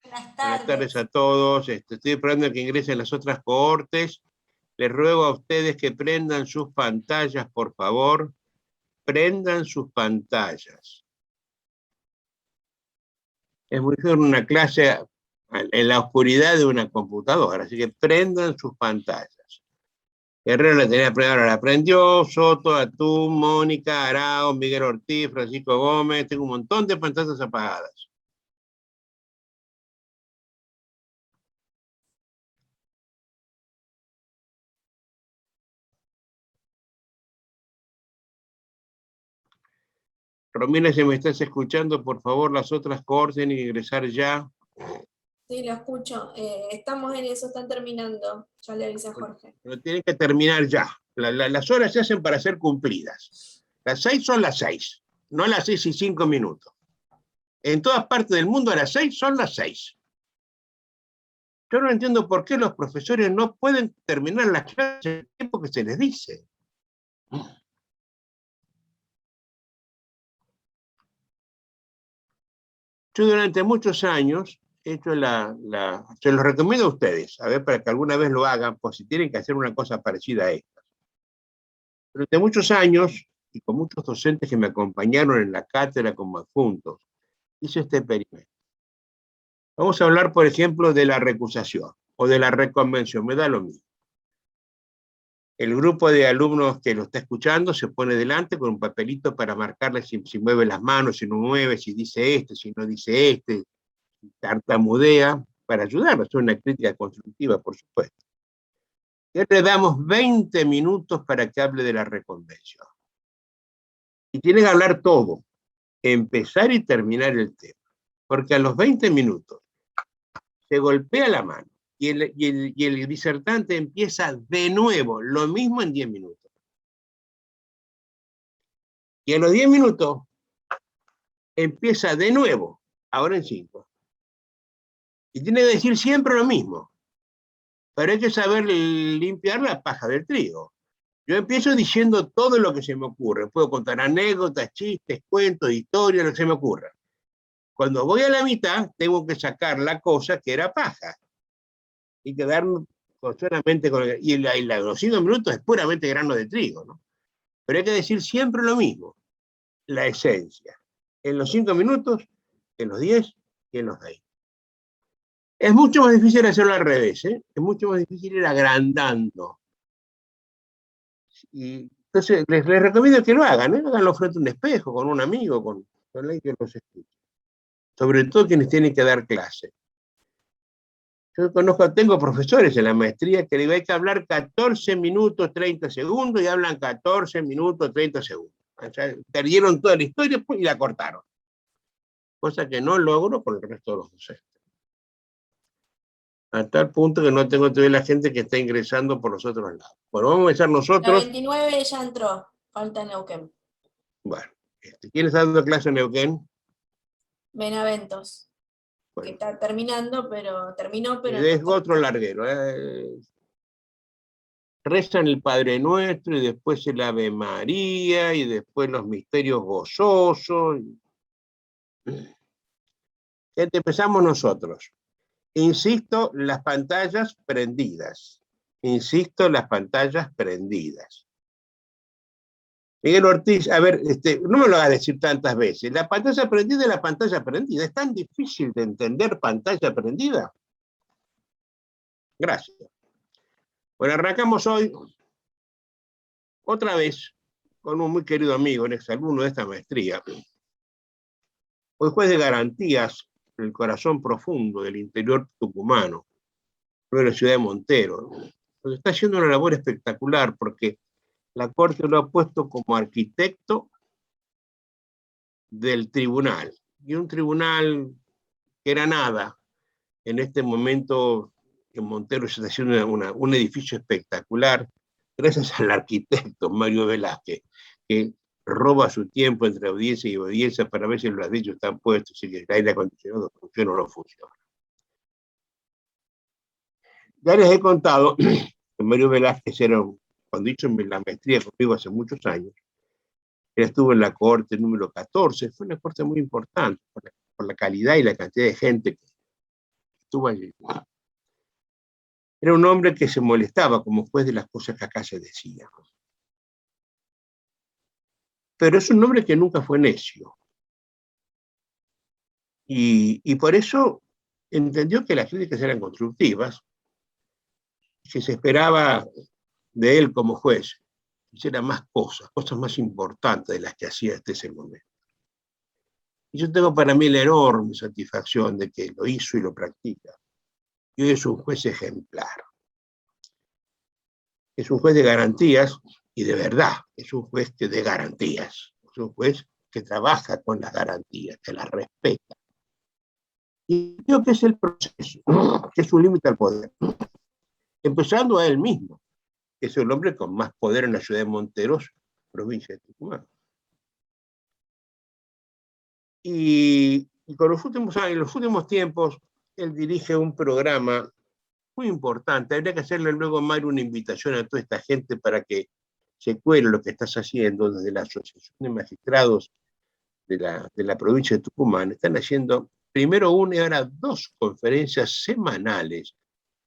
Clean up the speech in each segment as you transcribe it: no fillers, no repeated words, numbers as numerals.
Buenas Buenas tardes a tardes. todos. Estoy esperando que ingresen las otras cohortes. Les ruego a ustedes que prendan sus pantallas, por favor. Prendan sus pantallas. Es muy duro una clase en la oscuridad de una computadora, así que prendan sus pantallas. Guerrero la tenía prendida, ahora la prendió. Soto, Atún, Mónica, Arao, Miguel Ortiz, Francisco Gómez. Tengo un montón de pantallas apagadas. Romina, si me estás escuchando, por favor, las otras cohortes tienen que ingresar ya. Sí, lo escucho. Estamos en eso, están terminando. Ya le avisé a Jorge. Pero tienen que terminar ya. Las horas se hacen para ser cumplidas. Las 6 son las 6, no las 6:05. En todas partes del mundo a las 6 son las 6. Yo no entiendo por qué los profesores no pueden terminar las clases en el tiempo que se les dice. Yo durante muchos años he hecho se los recomiendo a ustedes, a ver, para que alguna vez lo hagan, pues si tienen que hacer una cosa parecida a esta. Durante muchos años, y con muchos docentes que me acompañaron en la cátedra como adjuntos, hice este experimento. Vamos a hablar, por ejemplo, de la recusación o de la reconvención, me da lo mismo. El grupo de alumnos que lo está escuchando se pone delante con un papelito para marcarle si mueve las manos, si no mueve, si dice este, si no dice este, si tartamudea, para ayudarnos. Es una crítica constructiva, por supuesto. Y le damos 20 minutos para que hable de la reconvención. Y tiene que hablar todo, empezar y terminar el tema. Porque a los 20 minutos se golpea la mano y el disertante empieza de nuevo, lo mismo en 10 minutos. Y a los 10 minutos empieza de nuevo, ahora en 5. Y tiene que decir siempre lo mismo. Pero hay que saber limpiar la paja del trigo. Yo empiezo diciendo todo lo que se me ocurre. Puedo contar anécdotas, chistes, cuentos, historias, lo que se me ocurra. Cuando voy a la mitad, tengo que sacar la cosa que era paja. Y quedarme solamente con los 5 minutos es puramente grano de trigo, ¿no? Pero hay que decir siempre lo mismo, la esencia. En los 5 minutos, en los 10 y en los 20. Es mucho más difícil hacerlo al revés, ¿eh? Es mucho más difícil ir agrandando. Y entonces les recomiendo que lo hagan, ¿eh? Háganlo frente a un espejo, con un amigo, con alguien que los escuche. Sobre todo quienes tienen que dar clase. Yo tengo profesores en la maestría que hay que hablar 14 minutos 30 segundos y hablan 14 minutos 30 segundos. O sea, perdieron toda la historia y la cortaron. Cosa que no logro con el resto de los docentes. A tal punto que no tengo todavía la gente que está ingresando por los otros lados. Bueno, vamos a empezar La nosotros. 29 ya entró, falta Neuquén. Bueno, ¿quién está dando clase en Neuquén? Benaventos, Bueno, que está terminando, terminó, pero no es está. otro larguero. Rezan el Padre Nuestro y después el Ave María y después los misterios gozosos. Empezamos nosotros. Insisto, las pantallas prendidas. Insisto, las pantallas prendidas. Miguel Ortiz, a ver, no me lo hagas decir tantas veces. La pantalla prendida es la pantalla prendida. ¿Es tan difícil de entender pantalla prendida? Gracias. Bueno, arrancamos hoy otra vez con un muy querido amigo, un exalumno de esta maestría. Hoy juez de garantías en el corazón profundo del interior tucumano, de la ciudad de Montero. Pues está haciendo una labor espectacular porque la Corte lo ha puesto como arquitecto del tribunal. Y un tribunal que era nada. En este momento en Montero se está haciendo un edificio espectacular, gracias al arquitecto Mario Velázquez, que roba su tiempo entre audiencia y audiencia para ver si los ladrillos están puestos, si el aire acondicionado funciona o no funciona. Ya les he contado que Mario Velázquez era, cuando hizo la maestría conmigo hace muchos años, él estuvo en la corte número 14, fue una corte muy importante por la calidad y la cantidad de gente estuvo allí. Era un hombre que se molestaba como juez de las cosas que acá se decían. Pero es un hombre que nunca fue necio. Y por eso entendió que las críticas eran constructivas, que se esperaba de él como juez que hiciera más cosas más importantes de las que hacía hasta ese momento. Y yo tengo para mí la enorme satisfacción de que lo hizo y lo practica. Y hoy es un juez ejemplar. Es un juez de garantías, y de verdad, es un juez que de garantías. Es un juez que trabaja con las garantías, que las respeta. Y creo que es el proceso, que es un límite al poder. Empezando a él mismo, que es el hombre con más poder en la ciudad de Monteros, provincia de Tucumán. Y con en los últimos tiempos, él dirige un programa muy importante. Habría que hacerle luego, Mario, una invitación a toda esta gente para que se cuele lo que estás haciendo desde la Asociación de Magistrados de la provincia de Tucumán. Están haciendo primero una y ahora 2 conferencias semanales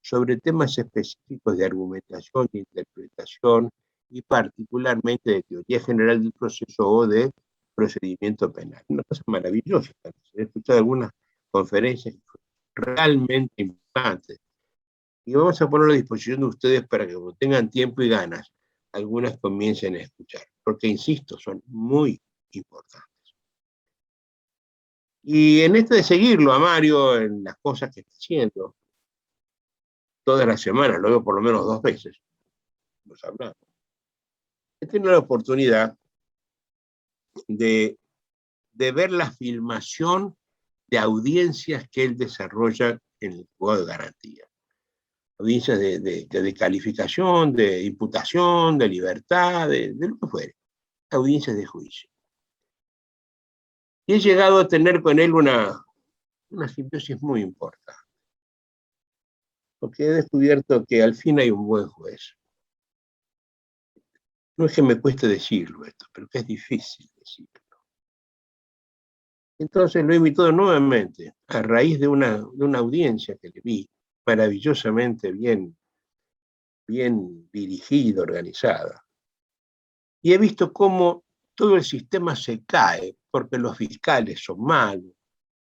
sobre temas específicos de argumentación, de interpretación y particularmente de teoría general del proceso o de procedimiento penal. Una cosa maravillosa. He escuchado algunas conferencias realmente importantes. Y vamos a ponerlo a disposición de ustedes para que cuando tengan tiempo y ganas, algunas comiencen a escuchar. Porque, insisto, son muy importantes. Y en esto de seguirlo a Mario en las cosas que está haciendo, todas las semanas, lo veo por lo menos 2 veces, nos hablamos. He tenido la oportunidad de ver la filmación de audiencias que él desarrolla en el juzgado de garantía. Audiencias de calificación, de imputación, de libertad, de lo que fuere. Audiencias de juicio. Y he llegado a tener con él una simbiosis muy importante. Porque he descubierto que al fin hay un buen juez. No es que me cueste decirlo esto, pero que es difícil decirlo. Entonces lo he invitado nuevamente, a raíz de una audiencia que le vi, maravillosamente bien dirigida, organizada. Y he visto cómo todo el sistema se cae, porque los fiscales son malos,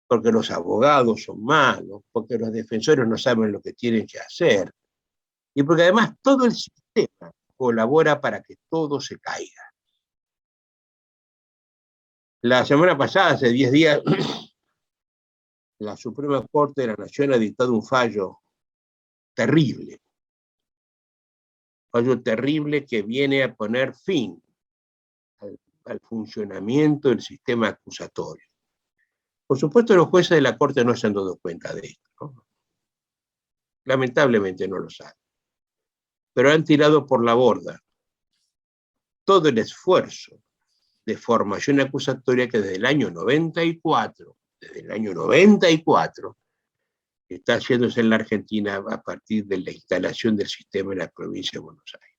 porque los abogados son malos, porque los defensores no saben lo que tienen que hacer, y porque además todo el sistema colabora para que todo se caiga. La semana pasada, hace 10 días, la Suprema Corte de la Nación ha dictado un fallo terrible que viene a poner fin al funcionamiento del sistema acusatorio. Por supuesto, los jueces de la Corte no se han dado cuenta de esto, ¿no? Lamentablemente no lo saben. Pero han tirado por la borda todo el esfuerzo de formación acusatoria que desde el año 94, está haciéndose en la Argentina a partir de la instalación del sistema en la provincia de Buenos Aires.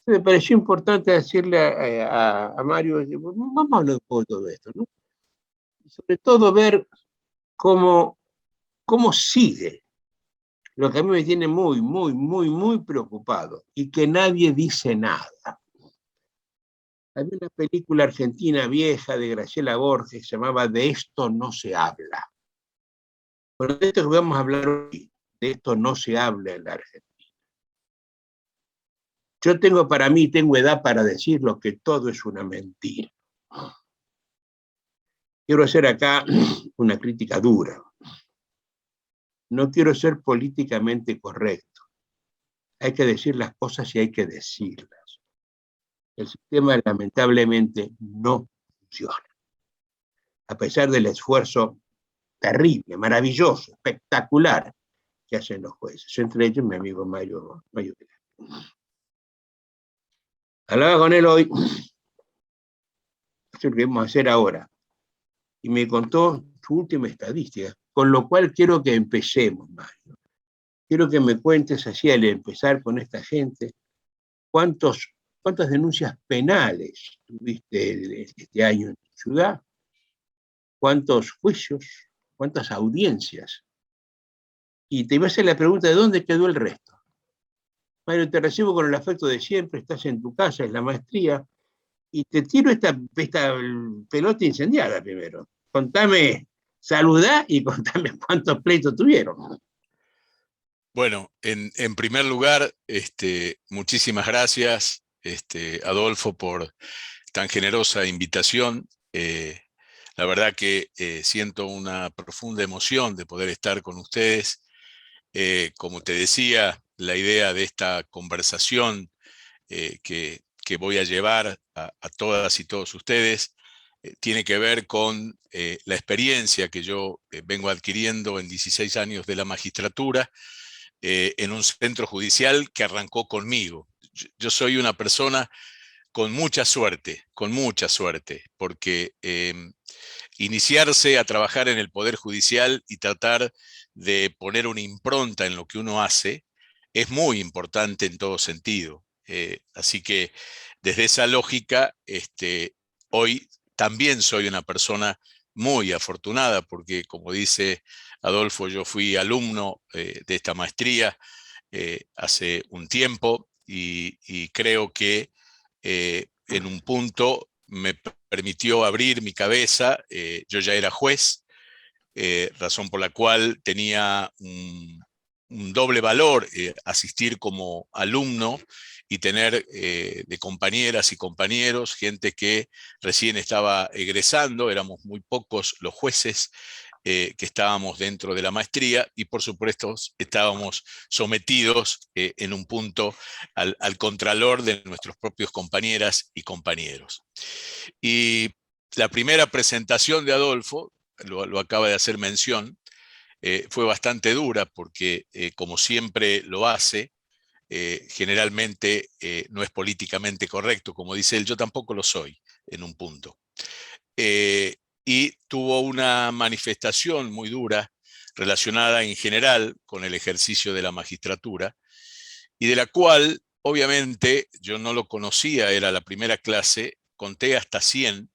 Me pareció importante decirle a Mario, vamos a hablar un poco de todo esto, ¿no? Y sobre todo ver cómo sigue lo que a mí me tiene muy preocupado y que nadie dice nada. Había una película argentina vieja de Graciela Borges que se llamaba De esto no se habla. Pero de esto que vamos a hablar hoy, de esto no se habla en la Argentina. Yo tengo edad para decirlo, que todo es una mentira. Quiero hacer acá una crítica dura. No quiero ser políticamente correcto. Hay que decir las cosas y hay que decirlas. El sistema lamentablemente no funciona. A pesar del esfuerzo terrible, maravilloso, espectacular que hacen los jueces, entre ellos mi amigo Mario. Hablaba con él hoy, esto es lo que vamos a hacer ahora, y me contó su última estadística, con lo cual quiero que empecemos, Mario. Quiero que me cuentes así al empezar con esta gente, cuántas denuncias penales tuviste este año en tu ciudad, cuántos juicios, cuántas audiencias y te iba a hacer la pregunta de dónde quedó el resto. Mario, te recibo con el afecto de siempre, estás en tu casa, es la maestría, y te tiro esta pelota incendiada primero. Contame, saludá y contame cuántos pleitos tuvieron. Bueno, en primer lugar, muchísimas gracias, Adolfo, por tan generosa invitación. La verdad que siento una profunda emoción de poder estar con ustedes. Como te decía, la idea de esta conversación que voy a llevar a todas y todos ustedes tiene que ver con la experiencia que yo vengo adquiriendo en 16 años de la magistratura en un centro judicial que arrancó conmigo. Yo soy una persona con mucha suerte, porque iniciarse a trabajar en el Poder Judicial y tratar de poner una impronta en lo que uno hace es muy importante en todo sentido. Así que desde esa lógica, hoy también soy una persona muy afortunada porque, como dice Adolfo, yo fui alumno de esta maestría hace un tiempo y creo que en un punto me permitió abrir mi cabeza. Yo ya era juez, razón por la cual tenía un doble valor asistir como alumno y tener de compañeras y compañeros, gente que recién estaba egresando, éramos muy pocos los jueces que estábamos dentro de la maestría y por supuesto estábamos sometidos en un punto al contralor de nuestros propios compañeras y compañeros. Y la primera presentación de Adolfo, lo acaba de hacer mención, fue bastante dura porque, como siempre lo hace, generalmente no es políticamente correcto, como dice él, yo tampoco lo soy en un punto. Y tuvo una manifestación muy dura relacionada en general con el ejercicio de la magistratura y de la cual obviamente yo no lo conocía, era la primera clase, conté hasta 100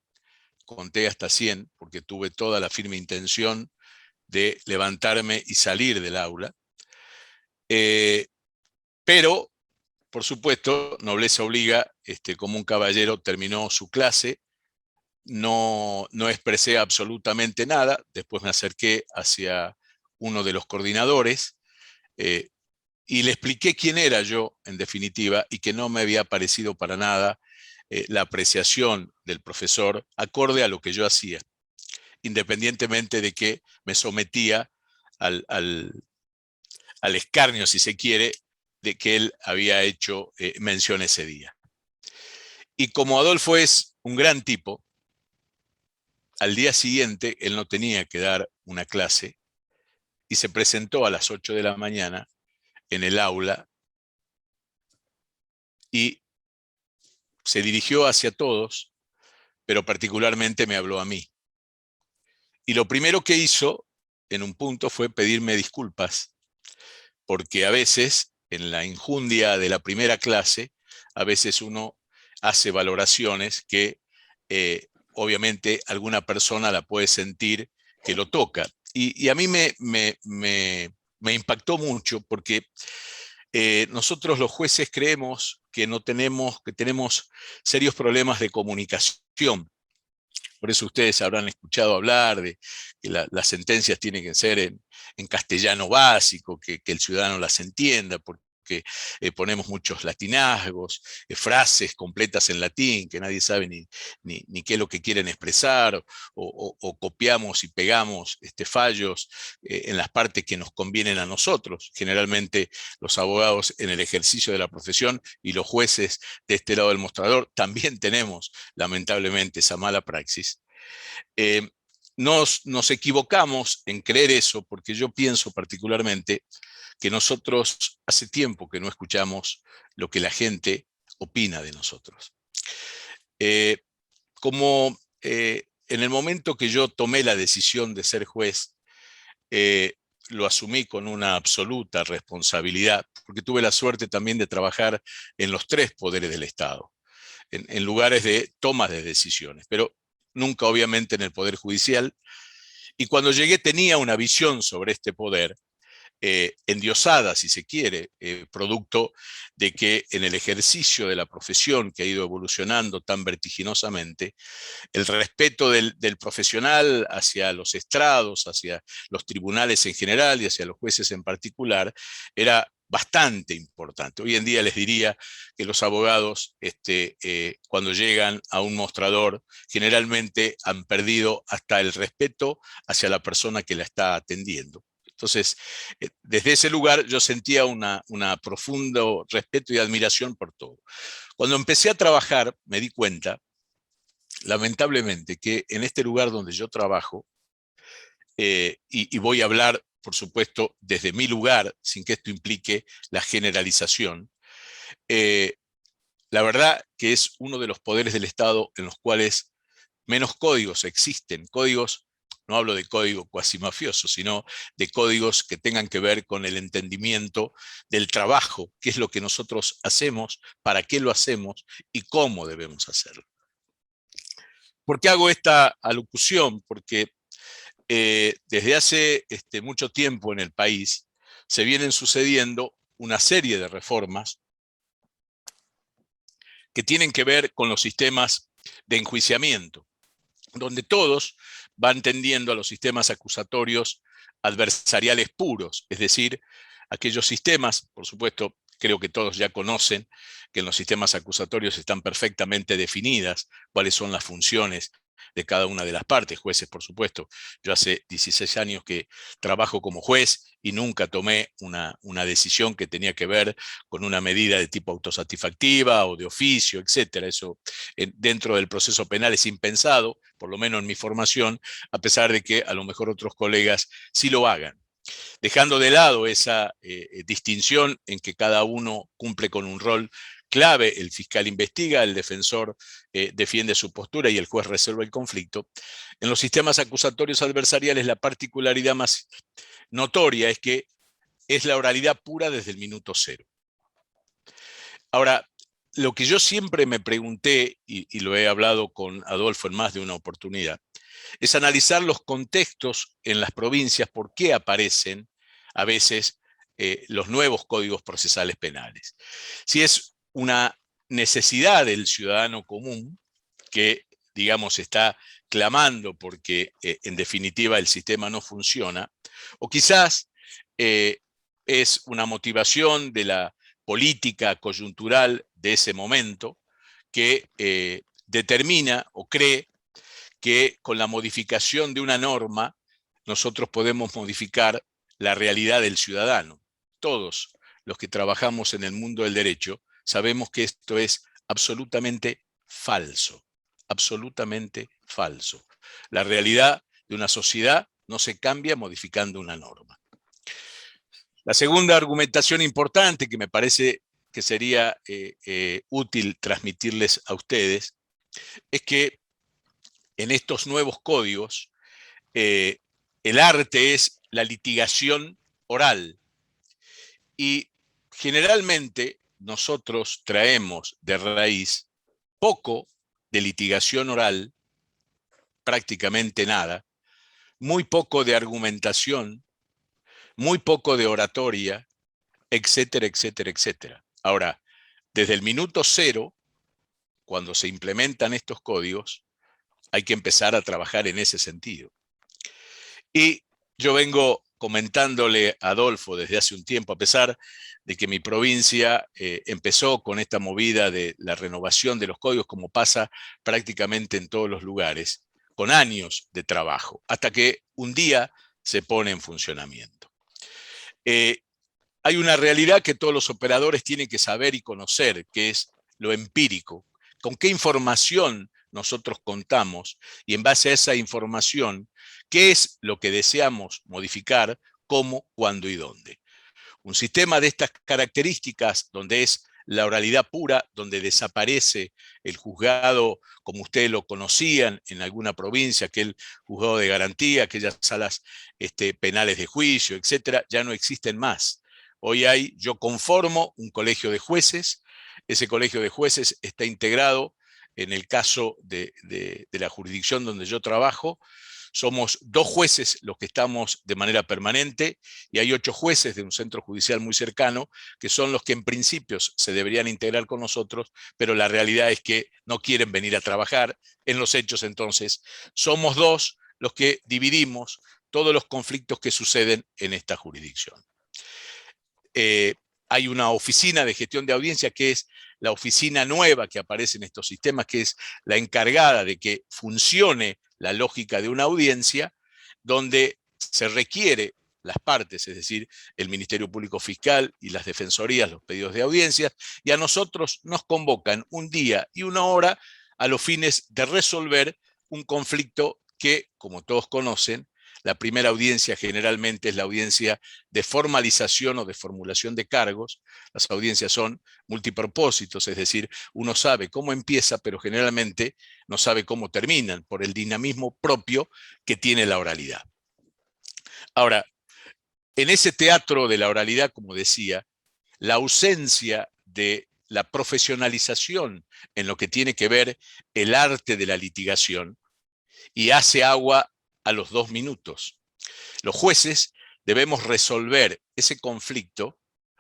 porque tuve toda la firme intención de levantarme y salir del aula. Pero, por supuesto, nobleza obliga, como un caballero terminó su clase, no expresé absolutamente nada, después me acerqué hacia uno de los coordinadores y le expliqué quién era yo, en definitiva, y que no me había parecido para nada la apreciación del profesor acorde a lo que yo hacía, independientemente de que me sometía al escarnio, si se quiere, de que él había hecho mención ese día. Y como Adolfo es un gran tipo, al día siguiente él no tenía que dar una clase y se presentó a las 8 de la mañana en el aula y se dirigió hacia todos, pero particularmente me habló a mí. Y lo primero que hizo en un punto fue pedirme disculpas, porque a veces, en la injundia de la primera clase, a veces uno hace valoraciones que obviamente alguna persona la puede sentir que lo toca. Y a mí me impactó mucho porque nosotros los jueces creemos que tenemos serios problemas de comunicación. Por eso ustedes habrán escuchado hablar de que las sentencias tienen que ser en castellano básico, que el ciudadano las entienda, porque ponemos muchos latinazgos, frases completas en latín que nadie sabe ni qué es lo que quieren expresar, o copiamos y pegamos fallos en las partes que nos convienen a nosotros. Generalmente los abogados en el ejercicio de la profesión y los jueces de este lado del mostrador también tenemos lamentablemente esa mala praxis. Nos equivocamos en creer eso porque yo pienso particularmente que nosotros hace tiempo que no escuchamos lo que la gente opina de nosotros. En el momento que yo tomé la decisión de ser juez, lo asumí con una absoluta responsabilidad, porque tuve la suerte también de trabajar en los 3 poderes del Estado, en lugares de tomas de decisiones, pero nunca obviamente en el Poder Judicial. Y cuando llegué tenía una visión sobre este poder endiosada, si se quiere, producto de que en el ejercicio de la profesión que ha ido evolucionando tan vertiginosamente, el respeto del profesional hacia los estrados, hacia los tribunales en general y hacia los jueces en particular, era bastante importante. Hoy en día les diría que los abogados, cuando llegan a un mostrador, generalmente han perdido hasta el respeto hacia la persona que la está atendiendo. Entonces, desde ese lugar yo sentía una profundo respeto y admiración por todo. Cuando empecé a trabajar, me di cuenta, lamentablemente, que en este lugar donde yo trabajo, y voy a hablar, por supuesto, desde mi lugar, sin que esto implique la generalización, la verdad que es uno de los poderes del Estado en los cuales menos códigos existen. Códigos, no hablo de código cuasi mafioso, sino de códigos que tengan que ver con el entendimiento del trabajo, qué es lo que nosotros hacemos, para qué lo hacemos y cómo debemos hacerlo. ¿Por qué hago esta alocución? Porque desde hace mucho tiempo en el país se vienen sucediendo una serie de reformas que tienen que ver con los sistemas de enjuiciamiento, donde todos van tendiendo a los sistemas acusatorios adversariales puros, es decir, aquellos sistemas, por supuesto, creo que todos ya conocen que en los sistemas acusatorios están perfectamente definidas cuáles son las funciones de cada una de las partes, jueces, por supuesto. Yo hace 16 años que trabajo como juez y nunca tomé una decisión que tenía que ver con una medida de tipo autosatisfactiva o de oficio, etcétera. Eso dentro del proceso penal es impensado, por lo menos en mi formación, a pesar de que a lo mejor otros colegas sí lo hagan. Dejando de lado esa distinción en que cada uno cumple con un rol clave, el fiscal investiga, el defensor defiende su postura y el juez resuelve el conflicto. En los sistemas acusatorios adversariales la particularidad más notoria es que es la oralidad pura desde el minuto cero. Ahora, lo que yo siempre me pregunté, y lo he hablado con Adolfo en más de una oportunidad, es analizar los contextos en las provincias, por qué aparecen a veces los nuevos códigos procesales penales. Si es una necesidad del ciudadano común que, digamos, está clamando porque en definitiva el sistema no funciona, o quizás es una motivación de la política coyuntural de ese momento que determina o cree que con la modificación de una norma nosotros podemos modificar la realidad del ciudadano. Todos los que trabajamos en el mundo del derecho sabemos que esto es absolutamente falso, absolutamente falso. La realidad de una sociedad no se cambia modificando una norma. La segunda argumentación importante que me parece que sería útil transmitirles a ustedes es que en estos nuevos códigos, el arte es la litigación oral. Y generalmente nosotros traemos de raíz poco de litigación oral, prácticamente nada, muy poco de argumentación, muy poco de oratoria, etcétera, etcétera, etcétera. Ahora, desde el minuto cero, cuando se implementan estos códigos, hay que empezar a trabajar en ese sentido. Y yo vengo comentándole a Adolfo desde hace un tiempo, a pesar de que mi provincia empezó con esta movida de la renovación de los códigos, como pasa prácticamente en todos los lugares, con años de trabajo, hasta que un día se pone en funcionamiento. Hay una realidad que todos los operadores tienen que saber y conocer, que es lo empírico. ¿Con qué información nosotros contamos? Y en base a esa información, ¿qué es lo que deseamos modificar, cómo, cuándo y dónde? Un sistema de estas características, donde es la oralidad pura, donde desaparece el juzgado como ustedes lo conocían en alguna provincia, aquel juzgado de garantía, aquellas salas penales de juicio, etcétera, ya no existen más. Hoy yo conformo un colegio de jueces. Ese colegio de jueces está integrado, en el caso de la jurisdicción donde yo trabajo, somos 2 jueces los que estamos de manera permanente y hay 8 jueces de un centro judicial muy cercano que son los que en principio se deberían integrar con nosotros, pero la realidad es que no quieren venir a trabajar. En los hechos, entonces, somos 2 los que dividimos todos los conflictos que suceden en esta jurisdicción. Hay una oficina de gestión de audiencia que es la oficina nueva que aparece en estos sistemas, que es la encargada de que funcione la lógica de una audiencia, donde se requiere las partes, es decir, el Ministerio Público Fiscal y las defensorías, los pedidos de audiencias, y a nosotros nos convocan un día y una hora a los fines de resolver un conflicto que, como todos conocen, la primera audiencia generalmente es la audiencia de formalización o de formulación de cargos. Las audiencias son multipropósitos, es decir, uno sabe cómo empieza, pero generalmente no sabe cómo terminan, por el dinamismo propio que tiene la oralidad. Ahora, en ese teatro de la oralidad, como decía, la ausencia de la profesionalización en lo que tiene que ver el arte de la litigación y hace agua a los 2 minutos. Los jueces debemos resolver ese conflicto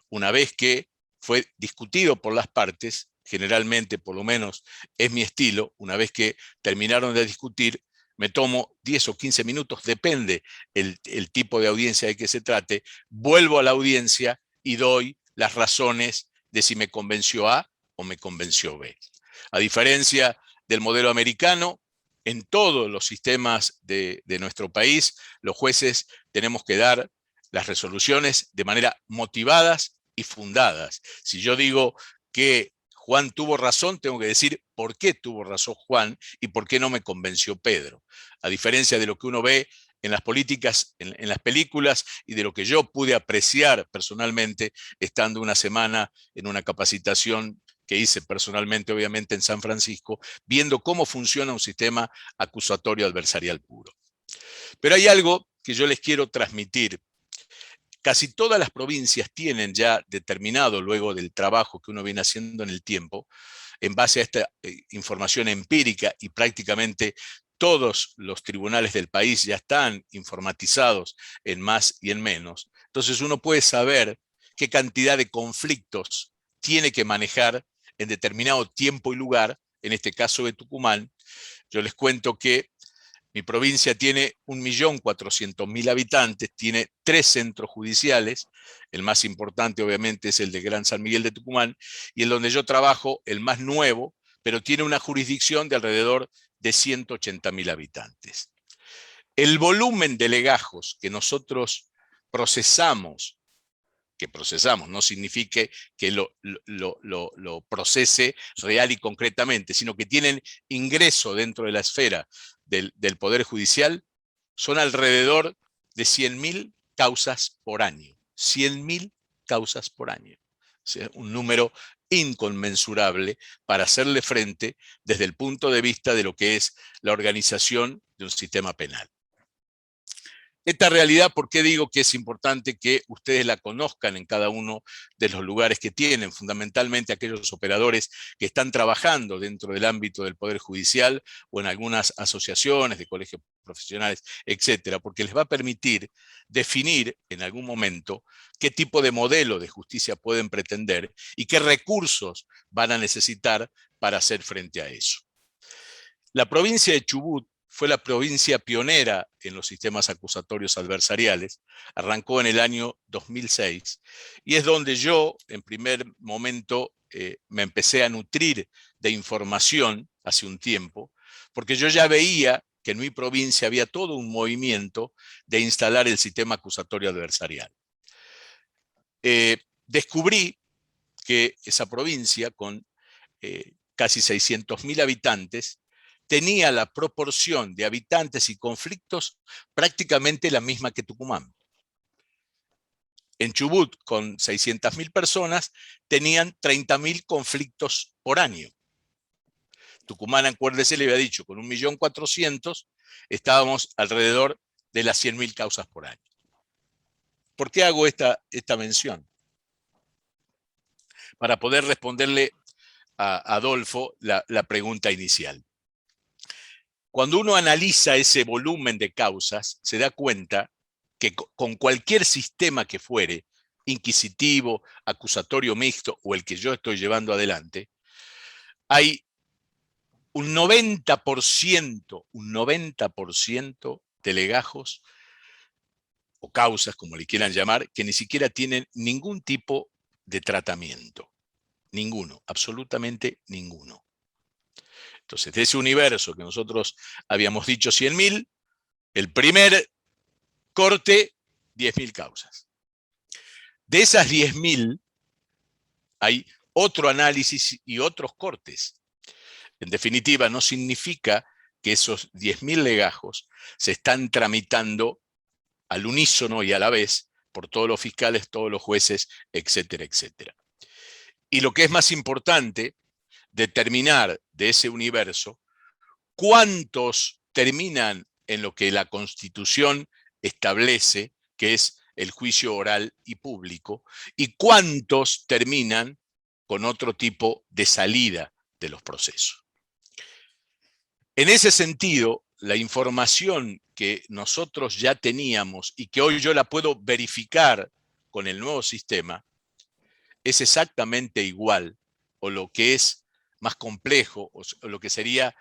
una vez que fue discutido por las partes, generalmente, por lo menos es mi estilo, una vez que terminaron de discutir, me tomo 10 o 15 minutos, depende el tipo de audiencia de que se trate, vuelvo a la audiencia y doy las razones de si me convenció A o me convenció B. A diferencia del modelo americano, en todos los sistemas de nuestro país, los jueces tenemos que dar las resoluciones de manera motivadas y fundadas. Si yo digo que Juan tuvo razón, tengo que decir por qué tuvo razón Juan y por qué no me convenció Pedro. A diferencia de lo que uno ve en las políticas, en las películas, y de lo que yo pude apreciar personalmente estando una semana en una capacitación que hice personalmente, obviamente, en San Francisco, viendo cómo funciona un sistema acusatorio adversarial puro. Pero hay algo que yo les quiero transmitir. Casi todas las provincias tienen ya determinado, luego del trabajo que uno viene haciendo en el tiempo, en base a esta información empírica, y prácticamente todos los tribunales del país ya están informatizados en más y en menos. Entonces uno puede saber qué cantidad de conflictos tiene que manejar en determinado tiempo y lugar. En este caso de Tucumán, yo les cuento que mi provincia tiene 1.400.000 habitantes, tiene 3 centros judiciales, el más importante obviamente es el de Gran San Miguel de Tucumán, y el donde yo trabajo, el más nuevo, pero tiene una jurisdicción de alrededor de 180.000 habitantes. El volumen de legajos que nosotros procesamos, no significa que lo procese real y concretamente, sino que tienen ingreso dentro de la esfera del Poder Judicial, son alrededor de 100.000 causas por año. 100.000 causas por año. O sea, un número inconmensurable para hacerle frente desde el punto de vista de lo que es la organización de un sistema penal. Esta realidad, ¿por qué digo que es importante que ustedes la conozcan en cada uno de los lugares que tienen? Fundamentalmente aquellos operadores que están trabajando dentro del ámbito del Poder Judicial o en algunas asociaciones de colegios profesionales, etcétera, porque les va a permitir definir en algún momento qué tipo de modelo de justicia pueden pretender y qué recursos van a necesitar para hacer frente a eso. La provincia de Chubut fue la provincia pionera en los sistemas acusatorios adversariales, arrancó en el año 2006, y es donde yo, en primer momento, me empecé a nutrir de información hace un tiempo, porque yo ya veía que en mi provincia había todo un movimiento de instalar el sistema acusatorio adversarial. Descubrí que esa provincia, con casi 600.000 habitantes, tenía la proporción de habitantes y conflictos prácticamente la misma que Tucumán. En Chubut, con 600.000 personas, tenían 30.000 conflictos por año. Tucumán, acuérdese, le había dicho, con 1.400.000, estábamos alrededor de las 100.000 causas por año. ¿Por qué hago esta mención? Para poder responderle a Adolfo la pregunta inicial. Cuando uno analiza ese volumen de causas, se da cuenta que con cualquier sistema que fuere, inquisitivo, acusatorio mixto o el que yo estoy llevando adelante, hay un 90% de legajos o causas, como le quieran llamar, que ni siquiera tienen ningún tipo de tratamiento. Ninguno, absolutamente ninguno. Entonces, de ese universo que nosotros habíamos dicho 100.000, el primer corte, 10.000 causas. De esas 10.000, hay otro análisis y otros cortes. En definitiva, no significa que esos 10.000 legajos se están tramitando al unísono y a la vez por todos los fiscales, todos los jueces, etcétera, etcétera. Y lo que es más importante, determinar de ese universo cuántos terminan en lo que la Constitución establece, que es el juicio oral y público, y cuántos terminan con otro tipo de salida de los procesos. En ese sentido, la información que nosotros ya teníamos y que hoy yo la puedo verificar con el nuevo sistema, es exactamente igual, o lo que es más complejo, o lo que sería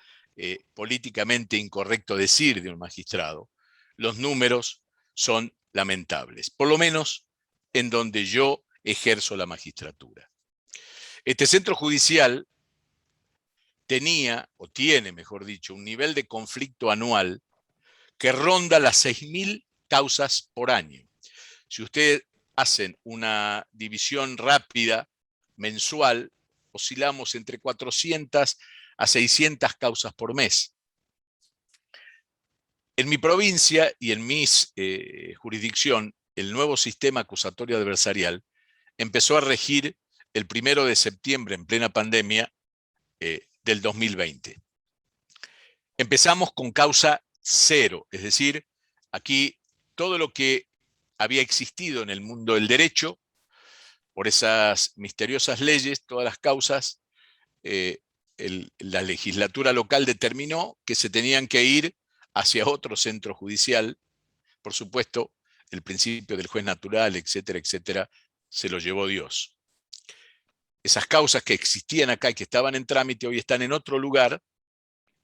políticamente incorrecto decir de un magistrado. Los números son lamentables, por lo menos en donde yo ejerzo la magistratura. Este centro judicial tenía, o tiene, mejor dicho, un nivel de conflicto anual que ronda las 6.000 causas por año. Si ustedes hacen una división rápida mensual, oscilamos entre 400 a 600 causas por mes. En mi provincia y en mi jurisdicción, el nuevo sistema acusatorio adversarial empezó a regir el 1 de septiembre, en plena pandemia, del 2020. Empezamos con causa cero, es decir, aquí todo lo que había existido en el mundo del derecho, por esas misteriosas leyes, todas las causas, la legislatura local determinó que se tenían que ir hacia otro centro judicial. Por supuesto, el principio del juez natural, etcétera, etcétera, se lo llevó Dios. Esas causas que existían acá y que estaban en trámite hoy están en otro lugar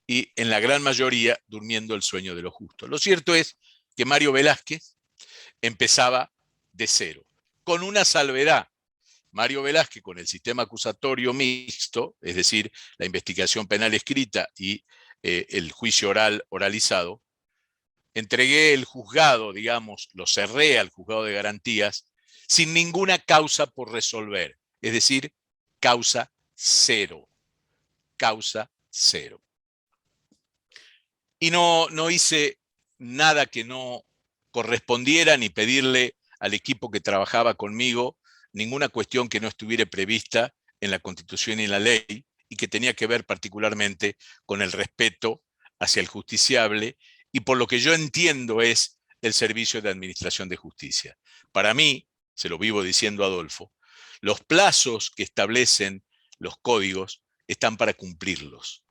y en la gran mayoría durmiendo el sueño de los justos. Lo cierto es que Mario Velázquez empezaba de cero, con una salvedad. Mario Velázquez, con el sistema acusatorio mixto, es decir, la investigación penal escrita y el juicio oral oralizado, entregué el juzgado, digamos, lo cerré al juzgado de garantías, sin ninguna causa por resolver, es decir, causa cero. Causa cero. Y no hice nada que no correspondiera ni pedirle al equipo que trabajaba conmigo ninguna cuestión que no estuviera prevista en la Constitución y en la ley y que tenía que ver particularmente con el respeto hacia el justiciable y por lo que yo entiendo es el servicio de administración de justicia. Para mí, se lo vivo diciendo a Adolfo, los plazos que establecen los códigos están para cumplirlos,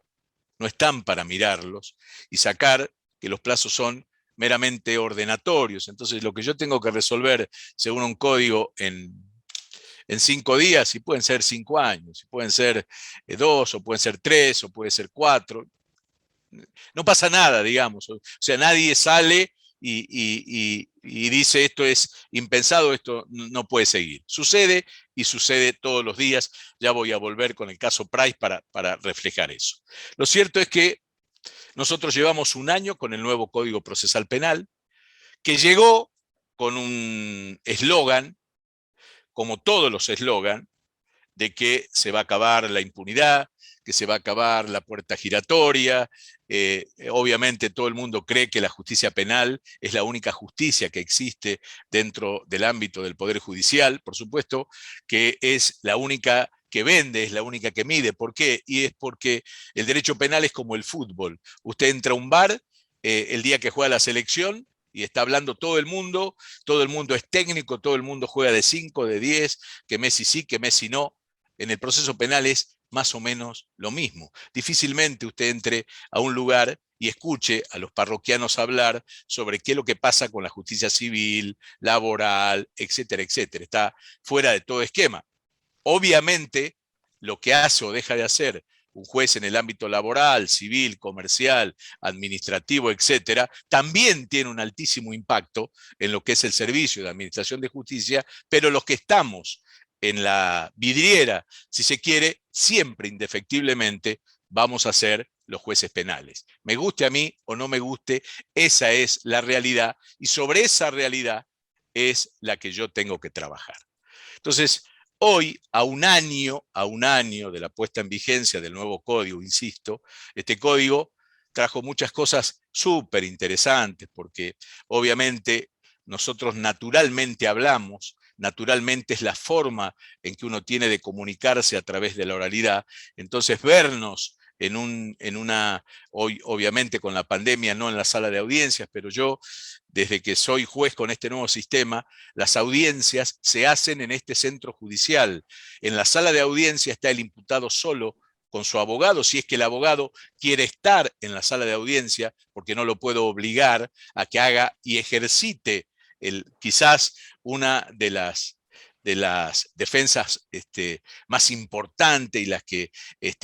no están para mirarlos y sacar que los plazos son meramente ordenatorios. Entonces, lo que yo tengo que resolver según un código en 5 días, y pueden ser 5 años, y pueden ser 2, o pueden ser 3, o puede ser 4. No pasa nada, digamos. O sea, nadie sale y dice esto es impensado, esto no puede seguir. Sucede y sucede todos los días. Ya voy a volver con el caso Price para reflejar eso. Lo cierto es que nosotros llevamos 1 año con el nuevo Código Procesal Penal, que llegó con un eslogan, como todos los eslogans, de que se va a acabar la impunidad, que se va a acabar la puerta giratoria. Obviamente todo el mundo cree que la justicia penal es la única justicia que existe dentro del ámbito del Poder Judicial, por supuesto, que es la única que vende, es la única que mide. ¿Por qué? Y es porque el derecho penal es como el fútbol. Usted entra a un bar el día que juega la selección y está hablando todo el mundo es técnico, todo el mundo juega de 5, de 10, que Messi sí, que Messi no. En el proceso penal es más o menos lo mismo. Difícilmente usted entre a un lugar y escuche a los parroquianos hablar sobre qué es lo que pasa con la justicia civil, laboral, etcétera, etcétera. Está fuera de todo esquema. Obviamente, lo que hace o deja de hacer un juez en el ámbito laboral, civil, comercial, administrativo, etcétera, también tiene un altísimo impacto en lo que es el servicio de administración de justicia, pero los que estamos en la vidriera, si se quiere, siempre indefectiblemente vamos a ser los jueces penales. Me guste a mí o no me guste, esa es la realidad y sobre esa realidad es la que yo tengo que trabajar. Entonces, hoy, a un año de la puesta en vigencia del nuevo código, insisto, este código trajo muchas cosas súper interesantes porque obviamente nosotros naturalmente hablamos, naturalmente es la forma en que uno tiene de comunicarse a través de la oralidad, entonces vernos hoy obviamente con la pandemia no en la sala de audiencias, pero yo desde que soy juez con este nuevo sistema, las audiencias se hacen en este centro judicial. En la sala de audiencia está el imputado solo con su abogado, si es que el abogado quiere estar en la sala de audiencia, porque no lo puedo obligar a que haga y ejercite quizás una de las defensas más importantes y las que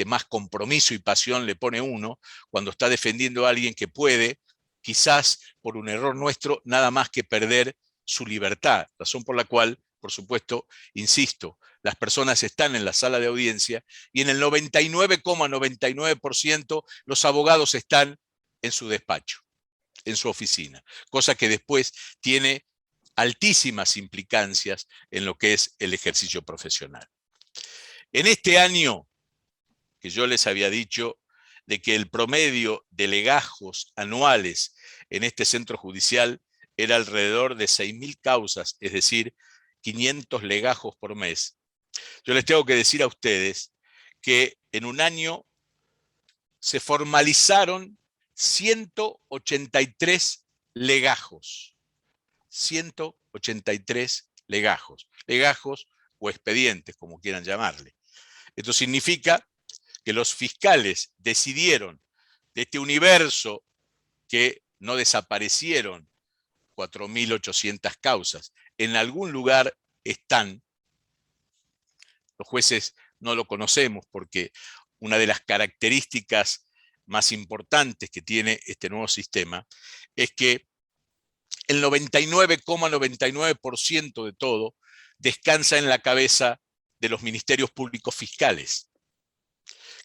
más compromiso y pasión le pone uno cuando está defendiendo a alguien que puede, quizás por un error nuestro, nada más que perder su libertad, razón por la cual, por supuesto, insisto, las personas están en la sala de audiencia y en el 99,99% los abogados están en su despacho, en su oficina, cosa que después tiene altísimas implicancias en lo que es el ejercicio profesional. En este año, que yo les había dicho de que el promedio de legajos anuales en este centro judicial era alrededor de 6.000 causas, es decir, 500 legajos por mes. Yo les tengo que decir a ustedes que en un año se formalizaron 183 legajos. 183 legajos o expedientes, como quieran llamarle. Esto significa que los fiscales decidieron de este universo que no desaparecieron 4.800 causas. En algún lugar están, los jueces no lo conocemos porque una de las características más importantes que tiene este nuevo sistema es que el 99,99% de todo descansa en la cabeza de los ministerios públicos fiscales,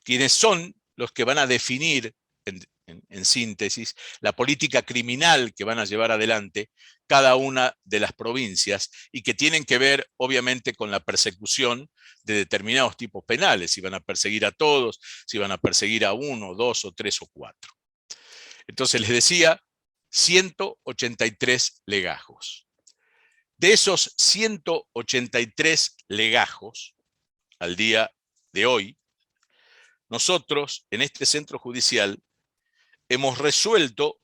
quienes son los que van a definir, en síntesis, la política criminal que van a llevar adelante cada una de las provincias y que tienen que ver, obviamente, con la persecución de determinados tipos penales, si van a perseguir a todos, si van a perseguir a 1, 2 o 3 o 4. Entonces les decía, 183 legajos. De esos 183 legajos, al día de hoy, nosotros en este centro judicial hemos resuelto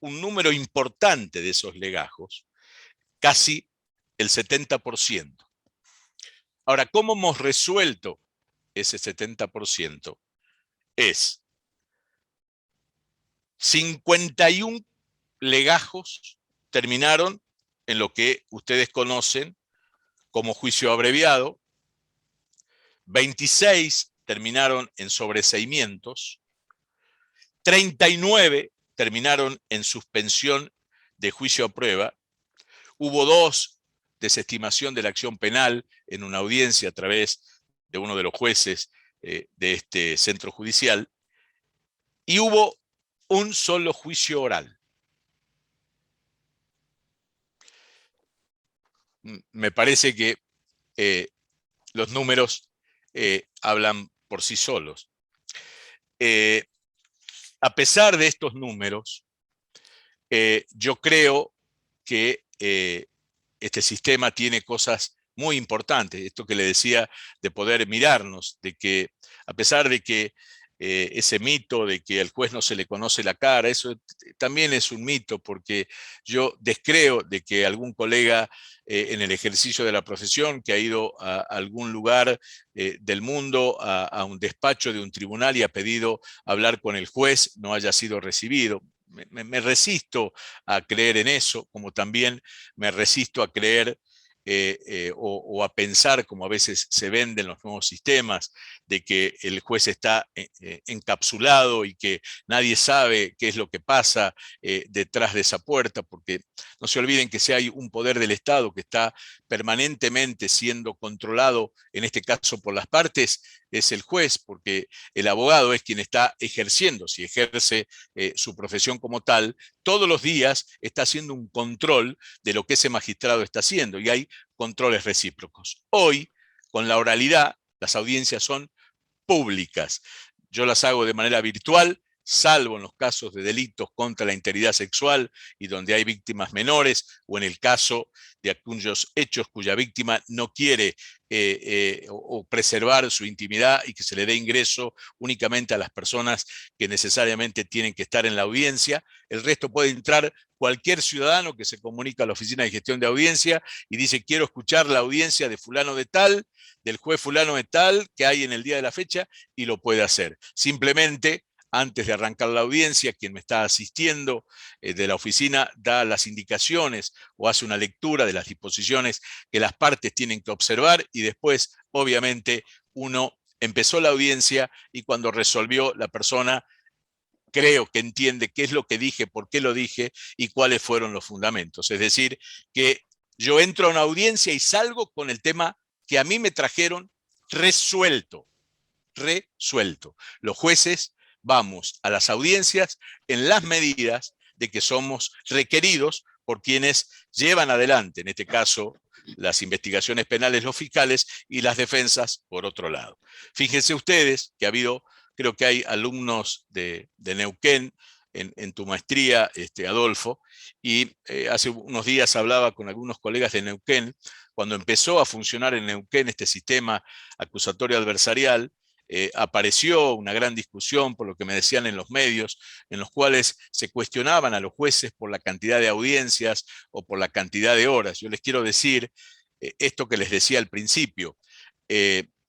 un número importante de esos legajos, casi el 70%. Ahora, ¿cómo hemos resuelto ese 70%? Es 51 legajos terminaron en lo que ustedes conocen como juicio abreviado, 26 terminaron en sobreseimientos, 39 terminaron en suspensión de juicio a prueba, hubo 2 desestimación de la acción penal en una audiencia a través de uno de los jueces de este centro judicial, y hubo un solo juicio oral. Me parece que los números hablan por sí solos. A pesar de estos números, yo creo que este sistema tiene cosas muy importantes. Esto que le decía de poder mirarnos, de que a pesar de que ese mito de que al juez no se le conoce la cara, eso también es un mito, porque yo descreo de que algún colega en el ejercicio de la profesión que ha ido a algún lugar del mundo, a un despacho de un tribunal y ha pedido hablar con el juez, no haya sido recibido. Me resisto a creer en eso, como también me resisto a creer o a pensar, como a veces se venden los nuevos sistemas, de que el juez está encapsulado y que nadie sabe qué es lo que pasa detrás de esa puerta, porque no se olviden que si hay un poder del Estado que está permanentemente siendo controlado, en este caso por las partes, es el juez, porque el abogado es quien está ejerciendo, si ejerce su profesión como tal, todos los días está haciendo un control de lo que ese magistrado está haciendo, y hay controles recíprocos. Hoy, con la oralidad, las audiencias son públicas. Yo las hago de manera virtual, salvo en los casos de delitos contra la integridad sexual y donde hay víctimas menores, o en el caso de aquellos hechos cuya víctima no quiere o preservar su intimidad y que se le dé ingreso únicamente a las personas que necesariamente tienen que estar en la audiencia. El resto puede entrar cualquier ciudadano que se comunica a la Oficina de Gestión de Audiencia y dice: quiero escuchar la audiencia de fulano de tal, del juez fulano de tal, que hay en el día de la fecha, y lo puede hacer. Simplemente, antes de arrancar la audiencia, quien me está asistiendo de la oficina da las indicaciones o hace una lectura de las disposiciones que las partes tienen que observar, y después, obviamente, uno empezó la audiencia y cuando resolvió, la persona creo que entiende qué es lo que dije, por qué lo dije y cuáles fueron los fundamentos. Es decir, que yo entro a una audiencia y salgo con el tema que a mí me trajeron resuelto. Los jueces vamos a las audiencias en las medidas de que somos requeridos por quienes llevan adelante, en este caso, las investigaciones penales, los fiscales, y las defensas por otro lado. Fíjense ustedes que ha habido, creo que hay alumnos de Neuquén en tu maestría, Adolfo, y hace unos días hablaba con algunos colegas de Neuquén, cuando empezó a funcionar en Neuquén este sistema acusatorio adversarial. Apareció una gran discusión, por lo que me decían en los medios, en los cuales se cuestionaban a los jueces por la cantidad de audiencias o por la cantidad de horas. Yo les quiero decir esto que les decía al principio.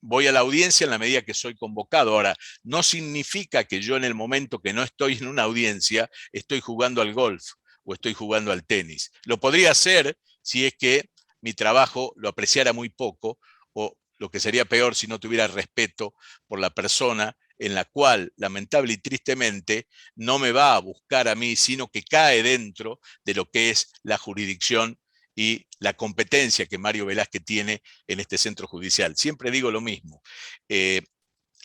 Voy a la audiencia en la medida que soy convocado. Ahora, no significa que yo en el momento que no estoy en una audiencia estoy jugando al golf o estoy jugando al tenis. Lo podría hacer si es que mi trabajo lo apreciara muy poco, o lo que sería peor, si no tuviera respeto por la persona en la cual, lamentable y tristemente, no me va a buscar a mí, sino que cae dentro de lo que es la jurisdicción y la competencia que Mario Velázquez tiene en este centro judicial. Siempre digo lo mismo.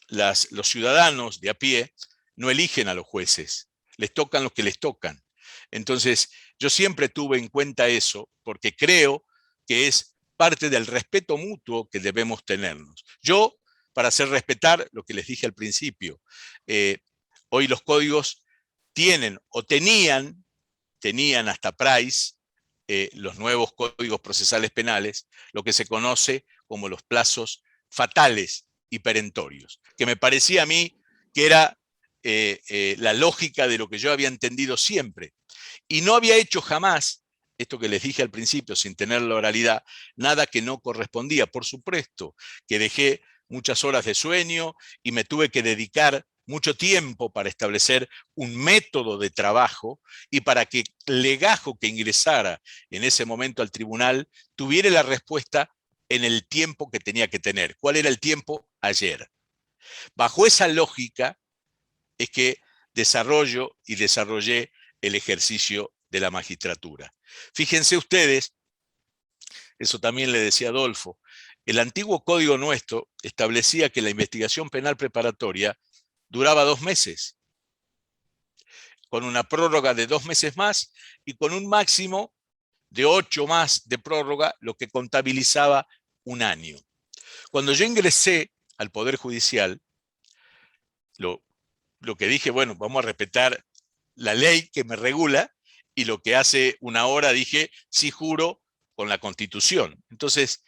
Los ciudadanos de a pie no eligen a los jueces, les tocan los que les tocan. Entonces, yo siempre tuve en cuenta eso, porque creo que es parte del respeto mutuo que debemos tenernos. Yo, para hacer respetar lo que les dije al principio, hoy los códigos tienen o tenían hasta Price, los nuevos códigos procesales penales, lo que se conoce como los plazos fatales y perentorios, que me parecía a mí que era la lógica de lo que yo había entendido siempre. Y no había hecho jamás, esto que les dije al principio, sin tener la oralidad, nada que no correspondía. Por supuesto que dejé muchas horas de sueño y me tuve que dedicar mucho tiempo para establecer un método de trabajo y para que el legajo que ingresara en ese momento al tribunal tuviera la respuesta en el tiempo que tenía que tener. ¿Cuál era el tiempo? Ayer. Bajo esa lógica es que desarrollé el ejercicio de la magistratura. Fíjense ustedes, eso también le decía Adolfo, el antiguo código nuestro establecía que la investigación penal preparatoria duraba 2 meses, con una prórroga de 2 meses más y con un máximo de 8 más de prórroga, lo que contabilizaba 1 año. Cuando yo ingresé al Poder Judicial, lo que dije, bueno, vamos a respetar la ley que me regula, y lo que hace una hora dije, sí juro con la Constitución. Entonces,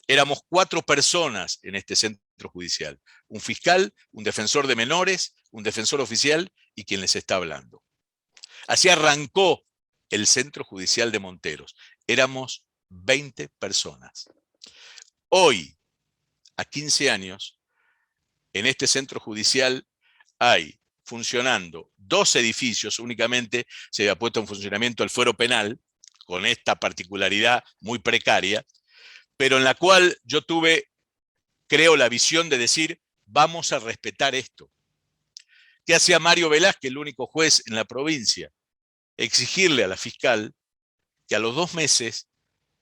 Éramos 4 personas en este centro judicial. Un fiscal, un defensor de menores, un defensor oficial y quien les está hablando. Así arrancó el centro judicial de Monteros. Éramos 20 personas. Hoy, a 15 años, en este centro judicial hay funcionando 2 edificios, únicamente se había puesto en funcionamiento el fuero penal, con esta particularidad muy precaria, pero en la cual yo tuve, creo, la visión de decir, vamos a respetar esto. ¿Qué hacía Mario Velázquez, el único juez en la provincia? Exigirle a la fiscal que a los 2 meses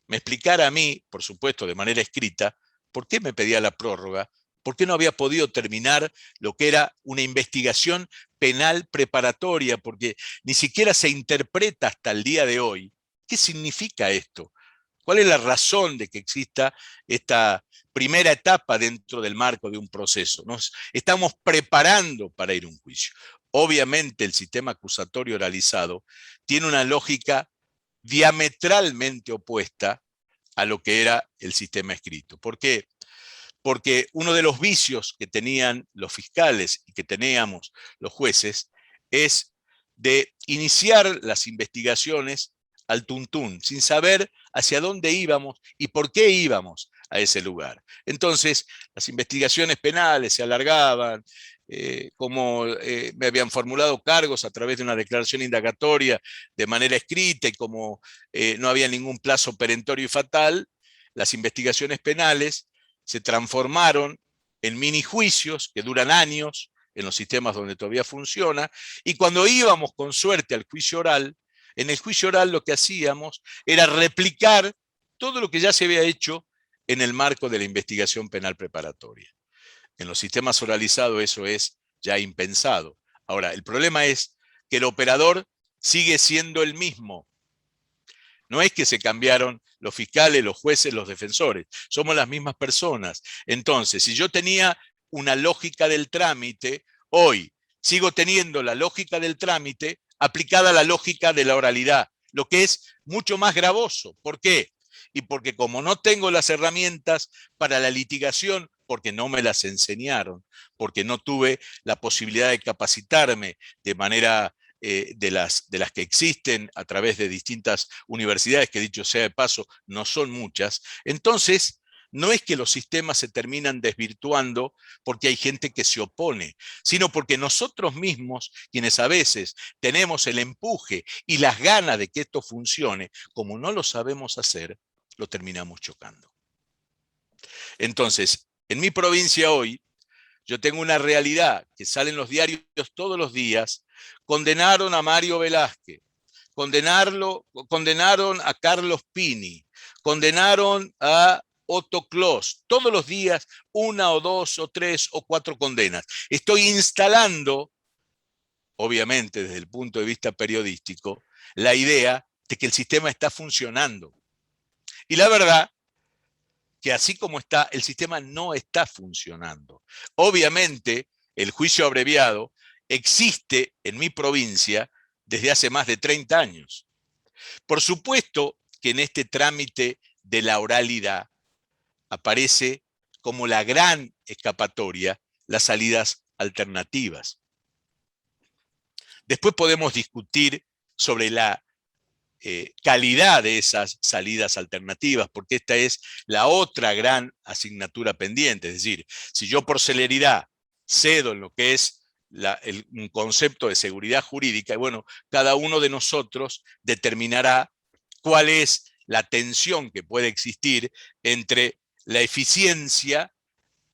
me explicara a mí, por supuesto de manera escrita, por qué me pedía la prórroga, por qué no había podido terminar lo que era una investigación penal preparatoria, porque ni siquiera se interpreta hasta el día de hoy qué significa esto. ¿Cuál es la razón de que exista esta primera etapa dentro del marco de un proceso? Nos estamos preparando para ir a un juicio. Obviamente el sistema acusatorio oralizado tiene una lógica diametralmente opuesta a lo que era el sistema escrito. ¿Por qué? Porque uno de los vicios que tenían los fiscales y que teníamos los jueces es de iniciar las investigaciones al tuntún, sin saber hacia dónde íbamos y por qué íbamos a ese lugar. Entonces, las investigaciones penales se alargaban, como me habían formulado cargos a través de una declaración indagatoria de manera escrita y como no había ningún plazo perentorio y fatal, las investigaciones penales se transformaron en mini juicios que duran años en los sistemas donde todavía funciona, y cuando íbamos con suerte al juicio oral, en el juicio oral lo que hacíamos era replicar todo lo que ya se había hecho en el marco de la investigación penal preparatoria. En los sistemas oralizados eso es ya impensado. Ahora, el problema es que el operador sigue siendo el mismo. No es que se cambiaron los fiscales, los jueces, los defensores. Somos las mismas personas. Entonces, si yo tenía una lógica del trámite, hoy sigo teniendo la lógica del trámite aplicada a la lógica de la oralidad, lo que es mucho más gravoso. ¿Por qué? Y porque como no tengo las herramientas para la litigación, porque no me las enseñaron, porque no tuve la posibilidad de capacitarme de manera de las que existen a través de distintas universidades, que dicho sea de paso, no son muchas, entonces no es que los sistemas se terminan desvirtuando porque hay gente que se opone, sino porque nosotros mismos, quienes a veces tenemos el empuje y las ganas de que esto funcione, como no lo sabemos hacer, lo terminamos chocando. Entonces, en mi provincia hoy, yo tengo una realidad que sale en los diarios todos los días. Condenaron a Mario Velázquez, condenaron a Carlos Pini, condenaron a Otto Clos. Todos los días 1 o 2 o 3 o 4 condenas. Estoy instalando, obviamente desde el punto de vista periodístico, la idea de que el sistema está funcionando. Y la verdad que así como está, el sistema no está funcionando. Obviamente, el juicio abreviado existe en mi provincia desde hace más de 30 años. Por supuesto que en este trámite de la oralidad aparece como la gran escapatoria las salidas alternativas. Después podemos discutir sobre la calidad de esas salidas alternativas, porque esta es la otra gran asignatura pendiente. Es decir, si yo por celeridad cedo en lo que es un concepto de seguridad jurídica, y bueno, cada uno de nosotros determinará cuál es la tensión que puede existir entre la eficiencia,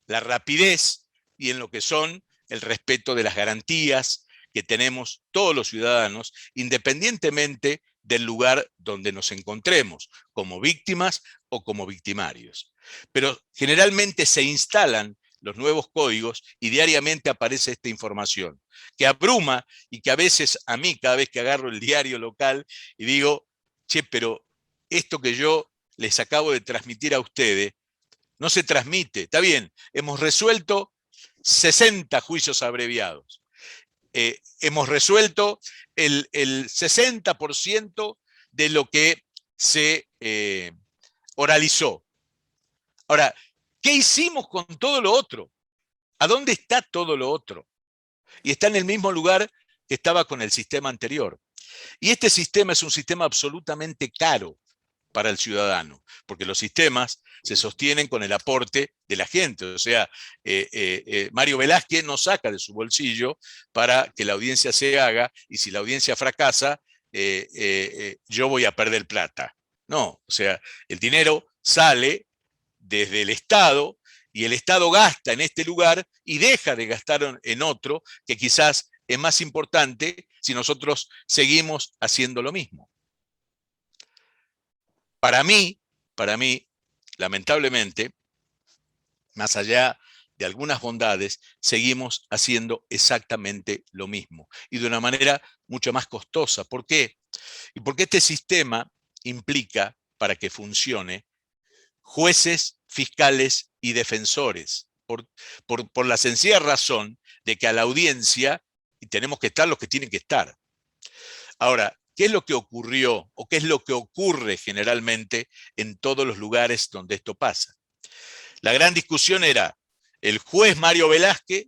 la rapidez y en lo que son el respeto de las garantías que tenemos todos los ciudadanos, independientemente del lugar donde nos encontremos, como víctimas o como victimarios. Pero generalmente se instalan los nuevos códigos y diariamente aparece esta información, que abruma y que a veces a mí, cada vez que agarro el diario local y digo, che, pero esto que yo les acabo de transmitir a ustedes, no se transmite. Está bien, hemos resuelto 60 juicios abreviados. Hemos resuelto el 60% de lo que se oralizó. Ahora, ¿qué hicimos con todo lo otro? ¿A dónde está todo lo otro? Y está en el mismo lugar que estaba con el sistema anterior. Y este sistema es un sistema absolutamente caro para el ciudadano, porque los sistemas se sostienen con el aporte de la gente. O sea, Mario Velázquez no saca de su bolsillo para que la audiencia se haga, y si la audiencia fracasa, yo voy a perder plata. No, o sea, el dinero sale desde el Estado, y el Estado gasta en este lugar y deja de gastar en otro que quizás es más importante si nosotros seguimos haciendo lo mismo. Para mí, lamentablemente, más allá de algunas bondades, seguimos haciendo exactamente lo mismo y de una manera mucho más costosa. ¿Por qué? Y porque este sistema implica, para que funcione, jueces, fiscales y defensores, por la sencilla razón de que a la audiencia tenemos que estar los que tienen que estar. Ahora, ¿qué es lo que ocurrió o qué es lo que ocurre generalmente en todos los lugares donde esto pasa? La gran discusión era, el juez Mario Velázquez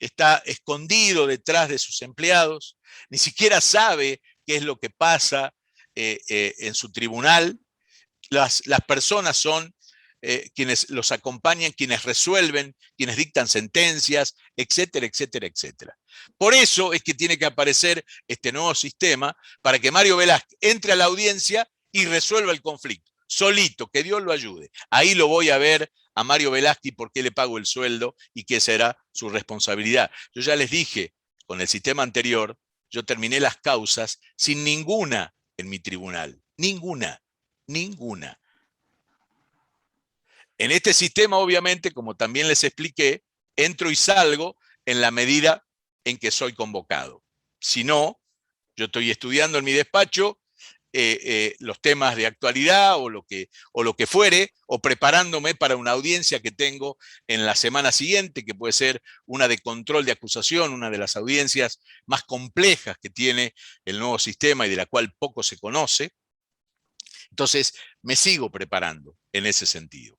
está escondido detrás de sus empleados, ni siquiera sabe qué es lo que pasa en su tribunal. Las personas son quienes los acompañan, quienes resuelven, quienes dictan sentencias, etcétera, etcétera, etcétera. Por eso es que tiene que aparecer este nuevo sistema para que Mario Velázquez entre a la audiencia y resuelva el conflicto, solito, que Dios lo ayude. Ahí lo voy a ver a Mario Velázquez por qué le pago el sueldo y qué será su responsabilidad. Yo ya les dije, con el sistema anterior, yo terminé las causas sin ninguna en mi tribunal. Ninguna. En este sistema, obviamente, como también les expliqué, entro y salgo en la medida en que soy convocado. Si no, yo estoy estudiando en mi despacho los temas de actualidad o lo que fuere, o preparándome para una audiencia que tengo en la semana siguiente, que puede ser una de control de acusación, una de las audiencias más complejas que tiene el nuevo sistema y de la cual poco se conoce. Entonces, me sigo preparando en ese sentido.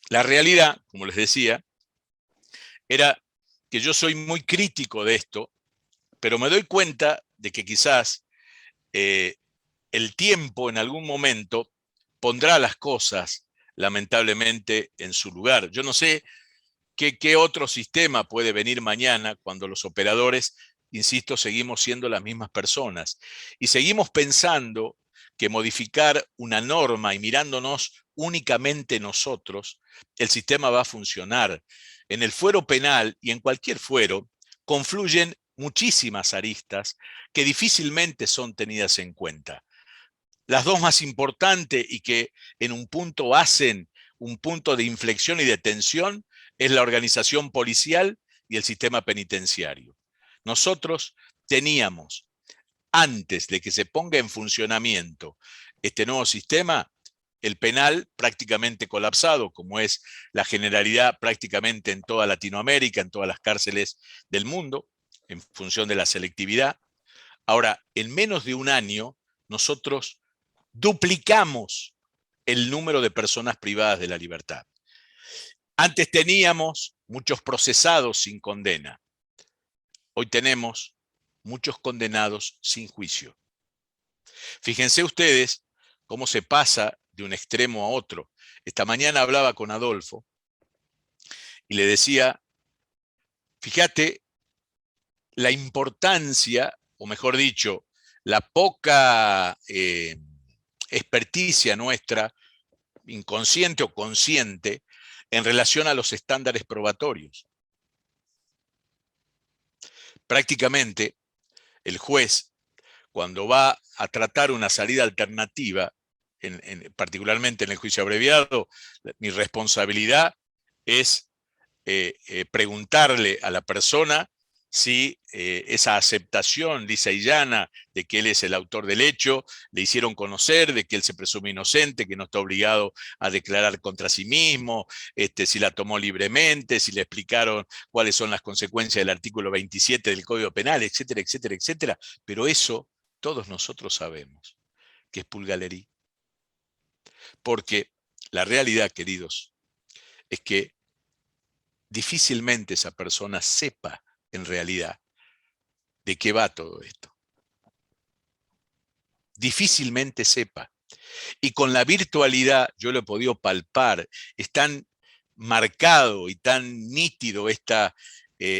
La realidad, como les decía, era que yo soy muy crítico de esto, pero me doy cuenta de que quizás el tiempo en algún momento pondrá las cosas, lamentablemente, en su lugar. Yo no sé qué otro sistema puede venir mañana cuando los operadores, insisto, seguimos siendo las mismas personas y seguimos pensando que modificar una norma y mirándonos únicamente nosotros, el sistema va a funcionar. En el fuero penal y en cualquier fuero confluyen muchísimas aristas que difícilmente son tenidas en cuenta. Las dos más importantes y que en un punto hacen un punto de inflexión y de tensión es la organización policial y el sistema penitenciario. Nosotros teníamos, antes de que se ponga en funcionamiento este nuevo sistema, el penal prácticamente colapsado, como es la generalidad prácticamente en toda Latinoamérica, en todas las cárceles del mundo, en función de la selectividad. Ahora, en menos de un año, nosotros duplicamos el número de personas privadas de la libertad. Antes teníamos muchos procesados sin condena. Hoy tenemos muchos condenados sin juicio. Fíjense ustedes cómo se pasa de un extremo a otro. Esta mañana hablaba con Adolfo y le decía, fíjate la importancia, o mejor dicho, la poca experticia nuestra, inconsciente o consciente, en relación a los estándares probatorios. Prácticamente, el juez, cuando va a tratar una salida alternativa, particularmente en el juicio abreviado, mi responsabilidad es preguntarle a la persona si esa aceptación lisa y llana de que él es el autor del hecho, le hicieron conocer de que él se presume inocente, que no está obligado a declarar contra sí mismo, si la tomó libremente, si le explicaron cuáles son las consecuencias del artículo 27 del Código Penal, etcétera, etcétera, etcétera. Pero eso todos nosotros sabemos que es pulgalería. Porque la realidad, queridos, es que difícilmente esa persona sepa en realidad de qué va todo esto. Difícilmente sepa. Y con la virtualidad yo lo he podido palpar, es tan marcado y tan nítido esta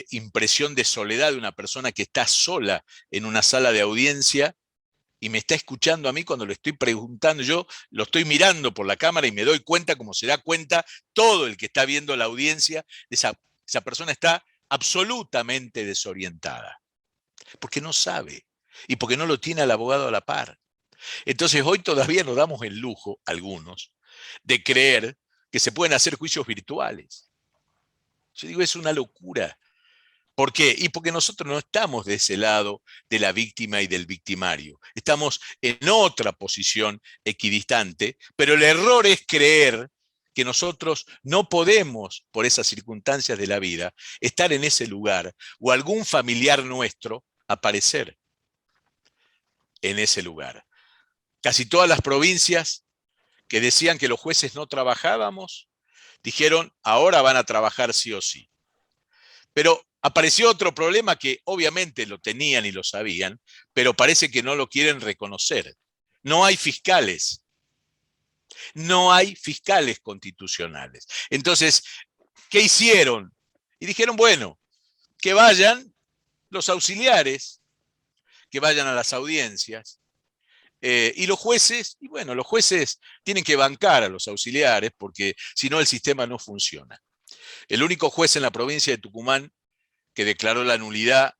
impresión de soledad de una persona que está sola en una sala de audiencia y me está escuchando a mí cuando le estoy preguntando. Yo lo estoy mirando por la cámara y me doy cuenta, como se da cuenta todo el que está viendo la audiencia, esa persona está absolutamente desorientada, porque no sabe y porque no lo tiene al abogado a la par. Entonces hoy todavía nos damos el lujo, algunos, de creer que se pueden hacer juicios virtuales. Yo digo, es una locura. ¿Por qué? Y porque nosotros no estamos de ese lado de la víctima y del victimario. Estamos en otra posición equidistante, pero el error es creer que nosotros no podemos, por esas circunstancias de la vida, estar en ese lugar o algún familiar nuestro aparecer en ese lugar. Casi todas las provincias que decían que los jueces no trabajábamos, dijeron, ahora van a trabajar sí o sí. Pero apareció otro problema que obviamente lo tenían y lo sabían, pero parece que no lo quieren reconocer. No hay fiscales. No hay fiscales constitucionales. Entonces, ¿qué hicieron? Y dijeron, bueno, que vayan los auxiliares, que vayan a las audiencias. Y los jueces, y bueno, los jueces tienen que bancar a los auxiliares porque si no el sistema no funciona. El único juez en la provincia de Tucumán que declaró la nulidad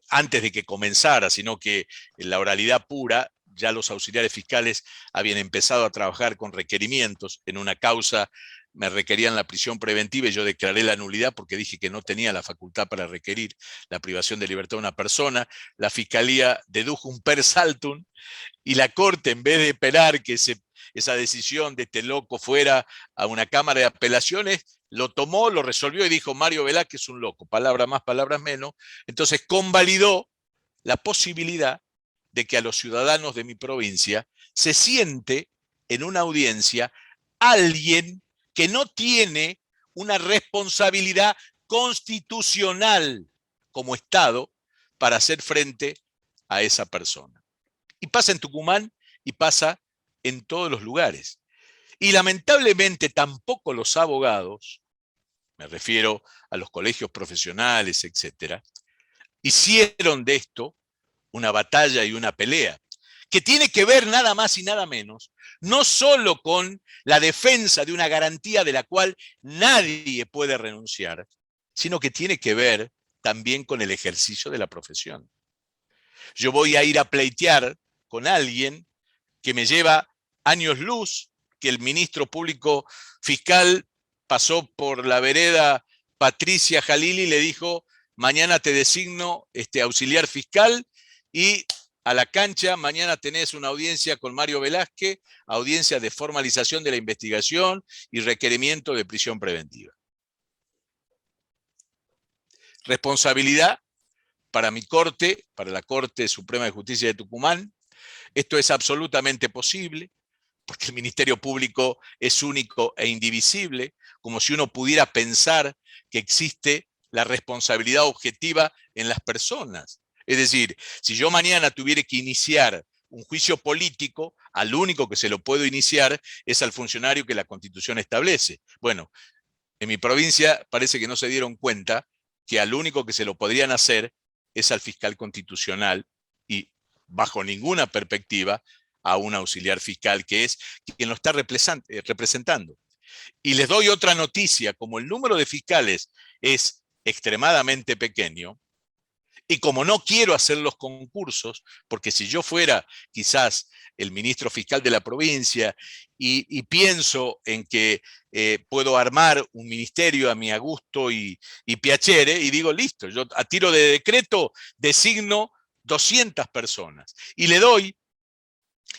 antes de que comenzara, sino que en la oralidad pura, ya los auxiliares fiscales habían empezado a trabajar con requerimientos. En una causa me requerían la prisión preventiva y yo declaré la nulidad porque dije que no tenía la facultad para requerir la privación de libertad de una persona. La fiscalía dedujo un per saltum y la Corte, en vez de esperar que esa decisión de este loco fuera a una cámara de apelaciones, lo tomó, lo resolvió y dijo, Mario Velázquez es un loco, palabras más, palabras menos. Entonces convalidó la posibilidad de que a los ciudadanos de mi provincia se siente en una audiencia alguien que no tiene una responsabilidad constitucional como Estado para hacer frente a esa persona. Y pasa en Tucumán y pasa en todos los lugares. Y lamentablemente tampoco los abogados, me refiero a los colegios profesionales, etcétera, hicieron de esto una batalla y una pelea, que tiene que ver nada más y nada menos, no solo con la defensa de una garantía de la cual nadie puede renunciar, sino que tiene que ver también con el ejercicio de la profesión. Yo voy a ir a pleitear con alguien que me lleva años luz, que el ministro público fiscal pasó por la vereda Patricia Jalili y le dijo, mañana te designo auxiliar fiscal y a la cancha, mañana tenés una audiencia con Mario Velázquez, audiencia de formalización de la investigación y requerimiento de prisión preventiva. Responsabilidad para mi corte, para la Corte Suprema de Justicia de Tucumán. Esto es absolutamente posible, porque el Ministerio Público es único e indivisible, como si uno pudiera pensar que existe la responsabilidad objetiva en las personas. Es decir, si yo mañana tuviera que iniciar un juicio político, al único que se lo puedo iniciar es al funcionario que la Constitución establece. Bueno, en mi provincia parece que no se dieron cuenta que al único que se lo podrían hacer es al fiscal constitucional y bajo ninguna perspectiva a un auxiliar fiscal que es quien lo está representando. Y les doy otra noticia, como el número de fiscales es extremadamente pequeño, y como no quiero hacer los concursos, porque si yo fuera quizás el ministro fiscal de la provincia y pienso en que puedo armar un ministerio a mi gusto y piacere, y digo, listo, yo a tiro de decreto designo 200 personas y le doy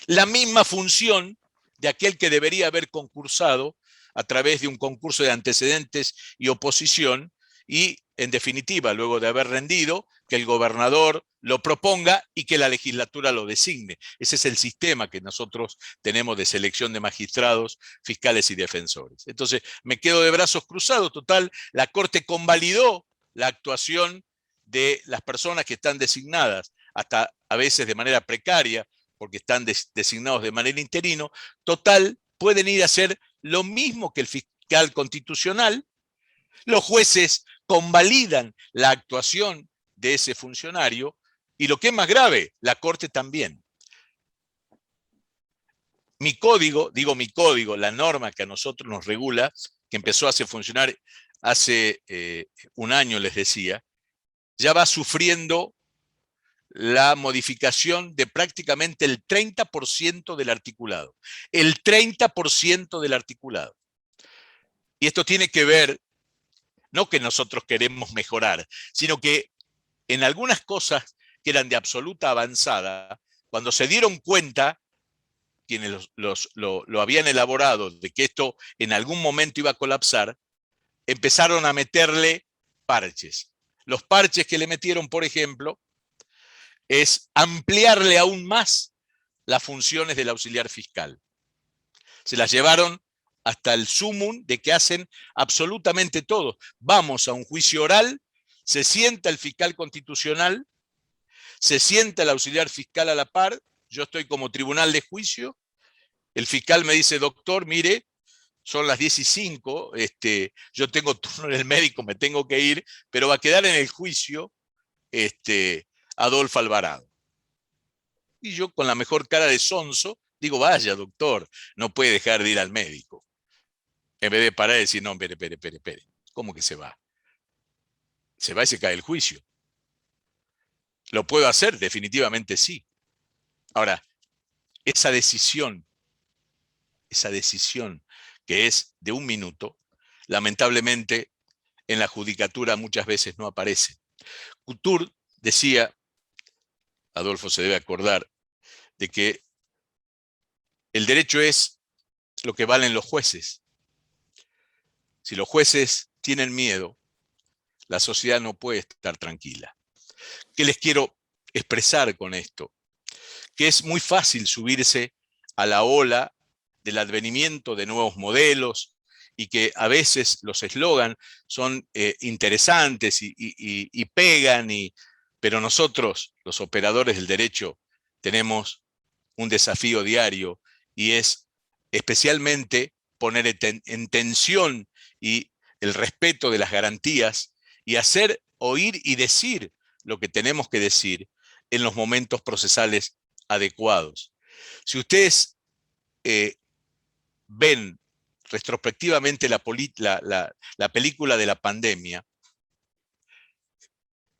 la misma función de aquel que debería haber concursado a través de un concurso de antecedentes y oposición y, en definitiva, luego de haber rendido, que el gobernador lo proponga y que la legislatura lo designe. Ese es el sistema que nosotros tenemos de selección de magistrados, fiscales y defensores. Entonces, me quedo de brazos cruzados. Total, la Corte convalidó la actuación de las personas que están designadas, hasta a veces de manera precaria, porque están designados de manera interino. Total, pueden ir a hacer lo mismo que el fiscal constitucional. Los jueces convalidan la actuación de ese funcionario y, lo que es más grave, la Corte también. Mi código, la norma que a nosotros nos regula, que empezó a funcionar hace un año, les decía, ya va sufriendo la modificación de prácticamente el 30% del articulado. El 30% del articulado. Y esto tiene que ver, no que nosotros queremos mejorar, sino que en algunas cosas que eran de absoluta avanzada, cuando se dieron cuenta, quienes lo habían elaborado, de que esto en algún momento iba a colapsar, empezaron a meterle parches. Los parches que le metieron, por ejemplo, es ampliarle aún más las funciones del auxiliar fiscal. Se las llevaron hasta el sumum de que hacen absolutamente todo. Vamos a un juicio oral, se sienta el fiscal constitucional, se sienta el auxiliar fiscal a la par, yo estoy como tribunal de juicio, el fiscal me dice, doctor, mire, son las 10:05, yo tengo turno en el médico, me tengo que ir, pero va a quedar en el juicio Adolfo Alvarado. Y yo, con la mejor cara de sonso, digo, vaya, doctor, no puede dejar de ir al médico. En vez de parar y decir, no, espere. ¿Cómo que se va? Se va y se cae el juicio. ¿Lo puedo hacer? Definitivamente sí. Ahora, esa decisión que es de un minuto, lamentablemente en la judicatura muchas veces no aparece. Couture decía, Adolfo se debe acordar, de que el derecho es lo que valen los jueces. Si los jueces tienen miedo, la sociedad no puede estar tranquila. ¿Qué les quiero expresar con esto? Que es muy fácil subirse a la ola del advenimiento de nuevos modelos y que a veces los eslogan son interesantes y pegan, pero nosotros, los operadores del derecho, tenemos un desafío diario y es especialmente poner en tensión y el respeto de las garantías y hacer oír y decir lo que tenemos que decir en los momentos procesales adecuados. Si ustedes ven retrospectivamente la película de la pandemia,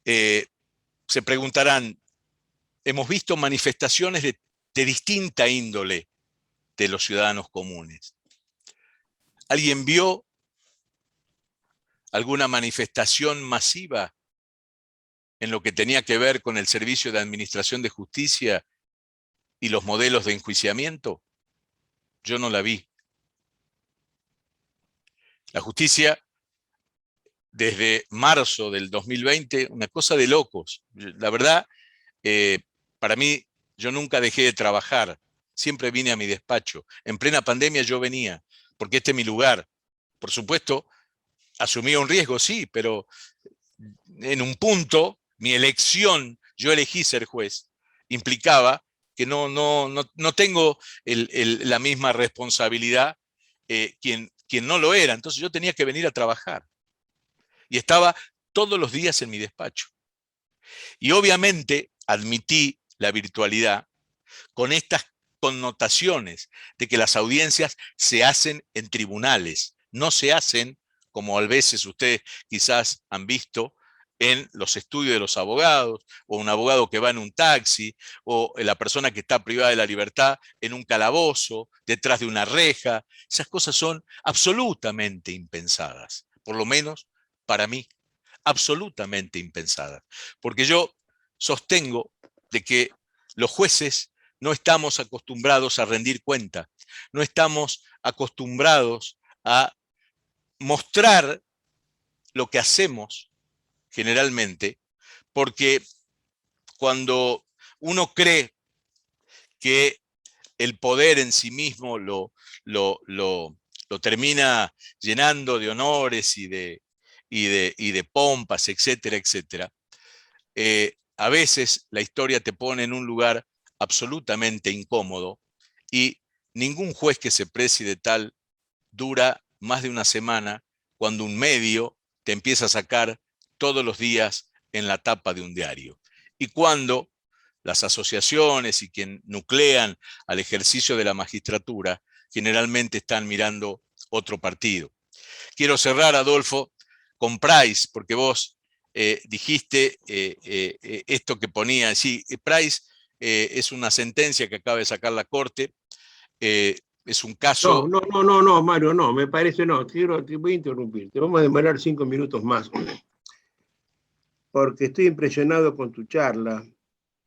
se preguntarán, hemos visto manifestaciones de distinta índole de los ciudadanos comunes. ¿Alguien vio alguna manifestación masiva en lo que tenía que ver con el servicio de administración de justicia y los modelos de enjuiciamiento? Yo no la vi. La justicia, desde marzo del 2020, una cosa de locos. La verdad, para mí, yo nunca dejé de trabajar. Siempre vine a mi despacho. En plena pandemia yo venía, porque este es mi lugar. Por supuesto, asumía un riesgo, sí, pero en un punto, mi elección, yo elegí ser juez, implicaba que no tengo la misma responsabilidad quien no lo era. Entonces yo tenía que venir a trabajar. Y estaba todos los días en mi despacho. Y obviamente admití la virtualidad con estas connotaciones de que las audiencias se hacen en tribunales, no se hacen, como a veces ustedes quizás han visto, en los estudios de los abogados, o un abogado que va en un taxi, o la persona que está privada de la libertad en un calabozo, detrás de una reja. Esas cosas son absolutamente impensadas, por lo menos para mí, absolutamente impensadas. Porque yo sostengo de que los jueces no estamos acostumbrados a rendir cuenta, no estamos acostumbrados a mostrar lo que hacemos generalmente, porque cuando uno cree que el poder en sí mismo lo termina llenando de honores y de pompas, etcétera, etcétera, a veces la historia te pone en un lugar absolutamente incómodo y ningún juez que se precie de tal dura más de una semana cuando un medio te empieza a sacar todos los días en la tapa de un diario. Y cuando las asociaciones y quien nuclean al ejercicio de la magistratura generalmente están mirando otro partido. Quiero cerrar, Adolfo, con Price, porque vos dijiste esto que ponía. Sí, Price es una sentencia que acaba de sacar la Corte. Es un caso... No, Mario, no, me parece no. Te voy a interrumpir. Te vamos a demorar 5 minutos más. Porque estoy impresionado con tu charla.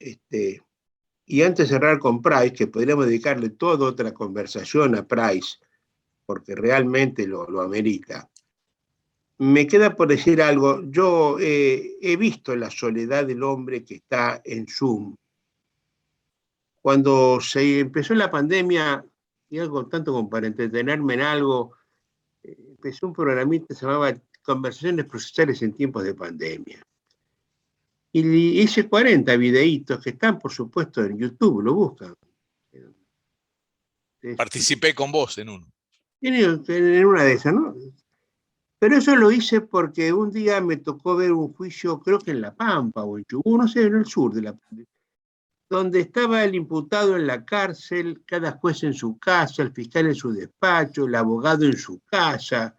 Y antes de cerrar con Price, que podríamos dedicarle toda otra conversación a Price, porque realmente lo amerita. Me queda por decir algo. Yo he visto la soledad del hombre que está en Zoom. Cuando se empezó la pandemia, y algo tanto como para entretenerme en algo, empezó un programita que se llamaba Conversaciones Procesales en Tiempos de Pandemia. Y hice 40 videitos que están, por supuesto, en YouTube, lo buscan. Participé con vos en uno. En una de esas, ¿no? Pero eso lo hice porque un día me tocó ver un juicio, creo que en La Pampa o en Chubut, no sé, en el sur de la Pampa, donde estaba el imputado en la cárcel, cada juez en su casa, el fiscal en su despacho, el abogado en su casa,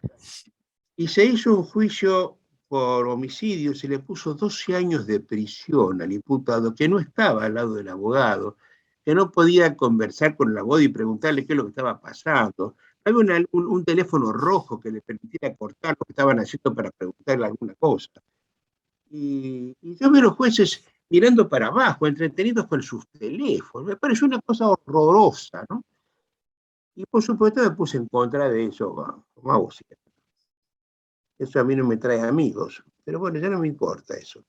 y se hizo un juicio por homicidio, se le puso 12 años de prisión al imputado, que no estaba al lado del abogado, que no podía conversar con el abogado y preguntarle qué es lo que estaba pasando. Había un teléfono rojo que le permitiera cortar lo que estaban haciendo para preguntarle alguna cosa. Y yo veo a los jueces mirando para abajo, entretenidos con sus teléfonos. Me pareció una cosa horrorosa, ¿no? Y por supuesto me puse en contra de eso, como hago siempre. Eso a mí no me trae amigos, pero bueno, ya no me importa eso.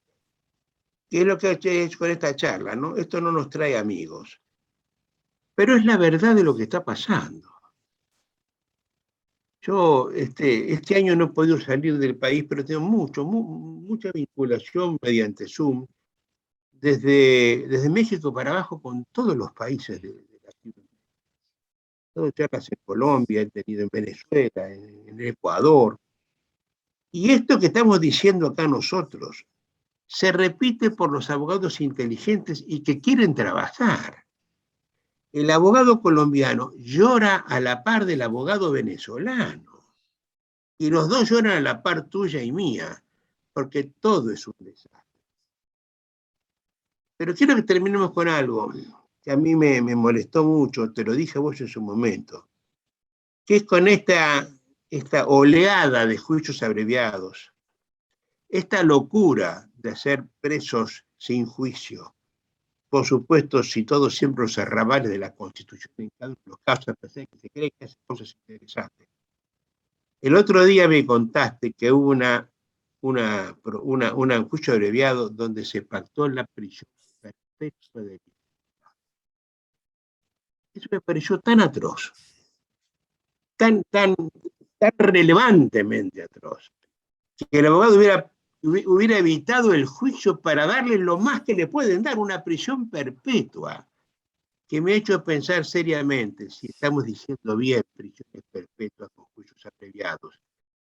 ¿Qué es lo que he hecho con esta charla, no? Esto no nos trae amigos, pero es la verdad de lo que está pasando. Yo este año no he podido salir del país, pero tengo mucha vinculación mediante Zoom, desde México para abajo con todos los países de Latinoamérica. He dado charlas en Colombia, he tenido en Venezuela, en Ecuador. Y esto que estamos diciendo acá nosotros se repite por los abogados inteligentes y que quieren trabajar. El abogado colombiano llora a la par del abogado venezolano. Y los dos lloran a la par tuya y mía, porque todo es un desastre. Pero quiero que terminemos con algo que a mí me molestó mucho, te lo dije a vos en su momento, que es con esta oleada de juicios abreviados, esta locura de hacer presos sin juicio. Por supuesto, si todos siempre los arrabales de la Constitución en cada uno de los casos, que se cree que hacen cosas interesantes. El otro día me contaste que hubo un juicio abreviado donde se pactó la prisión perpetua de libertad. Eso me pareció tan atroz, tan relevantemente atroz, que el abogado hubiera evitado el juicio para darle lo más que le pueden dar, una prisión perpetua, que me ha hecho pensar seriamente si estamos diciendo bien prisiones perpetuas con juicios abreviados,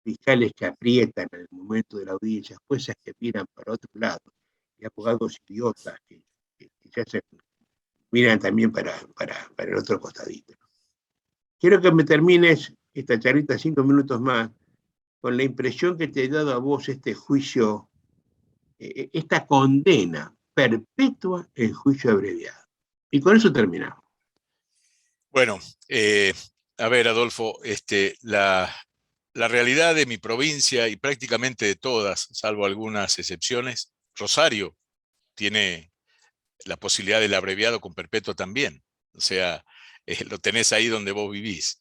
fiscales que aprietan en el momento de la audiencia, jueces que miran para otro lado, y abogados idiotas que ya se miran también para el otro costadito. Quiero que me termines esta charlita 5 minutos más con la impresión que te he dado a vos este juicio, esta condena perpetua en juicio abreviado. Y con eso terminamos. Bueno, a ver, Adolfo, la realidad de mi provincia y prácticamente de todas, salvo algunas excepciones, Rosario tiene la posibilidad del abreviado con perpetuo también. O sea, lo tenés ahí donde vos vivís.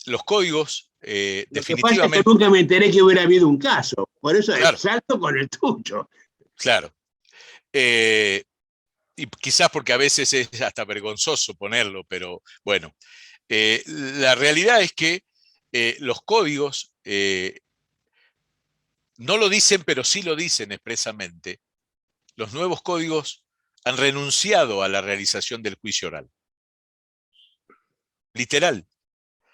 Los códigos, definitivamente... Lo que pasa es que nunca me enteré que hubiera habido un caso. Por eso claro, salto con el tuyo. claro. Y quizás porque a veces es hasta vergonzoso ponerlo, pero bueno. La realidad es que los códigos no lo dicen, pero sí lo dicen expresamente. Los nuevos códigos han renunciado a la realización del juicio oral. Literal.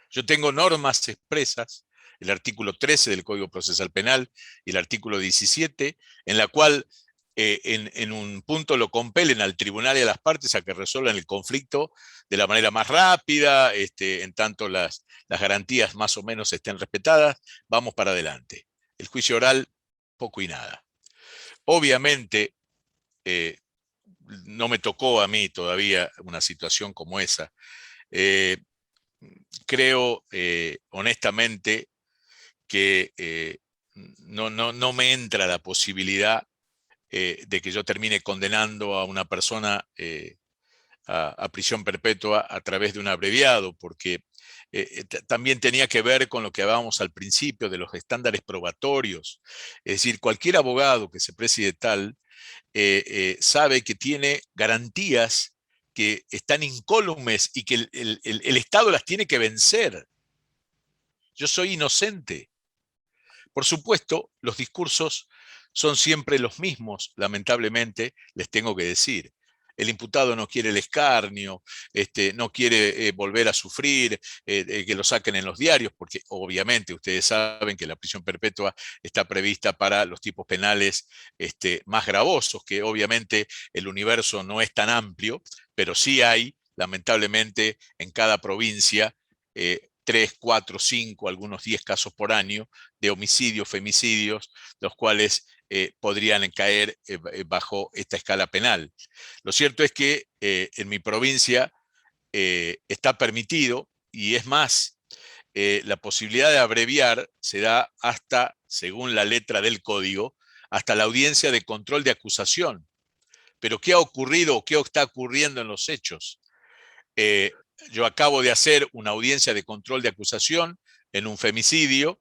Yo tengo normas expresas, el artículo 13 del Código Procesal Penal y el artículo 17, en la cual en un punto lo compelen al tribunal y a las partes a que resuelvan el conflicto de la manera más rápida, en tanto las garantías más o menos estén respetadas, vamos para adelante. El juicio oral, poco y nada. Obviamente, no me tocó a mí todavía una situación como esa. Creo honestamente que no me entra la posibilidad de que yo termine condenando a una persona a prisión perpetua a través de un abreviado, porque también tenía que ver con lo que hablábamos al principio de los estándares probatorios. Es decir, cualquier abogado que se precie de tal sabe que tiene garantías que están incólumes y que el Estado las tiene que vencer. Yo soy inocente. Por supuesto, los discursos son siempre los mismos, lamentablemente, les tengo que decir. El imputado no quiere el escarnio, no quiere volver a sufrir, que lo saquen en los diarios, porque obviamente ustedes saben que la prisión perpetua está prevista para los tipos penales más gravosos, que obviamente el universo no es tan amplio, pero sí hay, lamentablemente, en cada provincia, 3, 4, 5, algunos 10 casos por año de homicidios, femicidios, los cuales podrían caer bajo esta escala penal. Lo cierto es que en mi provincia está permitido, y es más, la posibilidad de abreviar se da hasta, según la letra del código, hasta la audiencia de control de acusación. Pero ¿qué ha ocurrido o qué está ocurriendo en los hechos? Yo acabo de hacer una audiencia de control de acusación en un femicidio,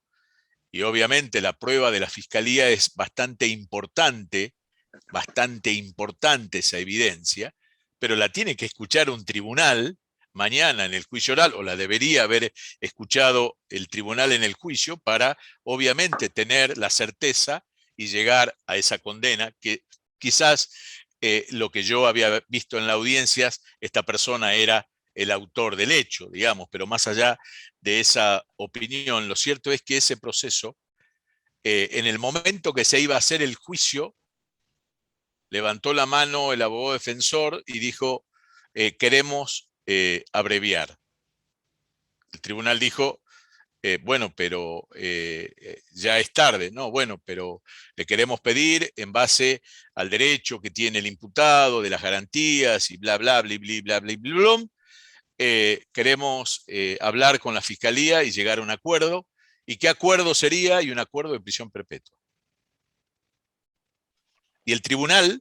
y obviamente la prueba de la fiscalía es bastante importante esa evidencia, pero la tiene que escuchar un tribunal mañana en el juicio oral, o la debería haber escuchado el tribunal en el juicio, para obviamente tener la certeza y llegar a esa condena, que quizás lo que yo había visto en las audiencias, esta persona era el autor del hecho, digamos, pero más allá de esa opinión, lo cierto es que ese proceso, en el momento que se iba a hacer el juicio, levantó la mano el abogado defensor y dijo, queremos abreviar. El tribunal dijo, bueno, pero ya es tarde. No, bueno, pero le queremos pedir en base al derecho que tiene el imputado, de las garantías y bla, bla, bla, bla, bla, bla, bla, bla. Queremos hablar con la fiscalía y llegar a un acuerdo. ¿Y qué acuerdo sería? Y un acuerdo de prisión perpetua. Y el tribunal,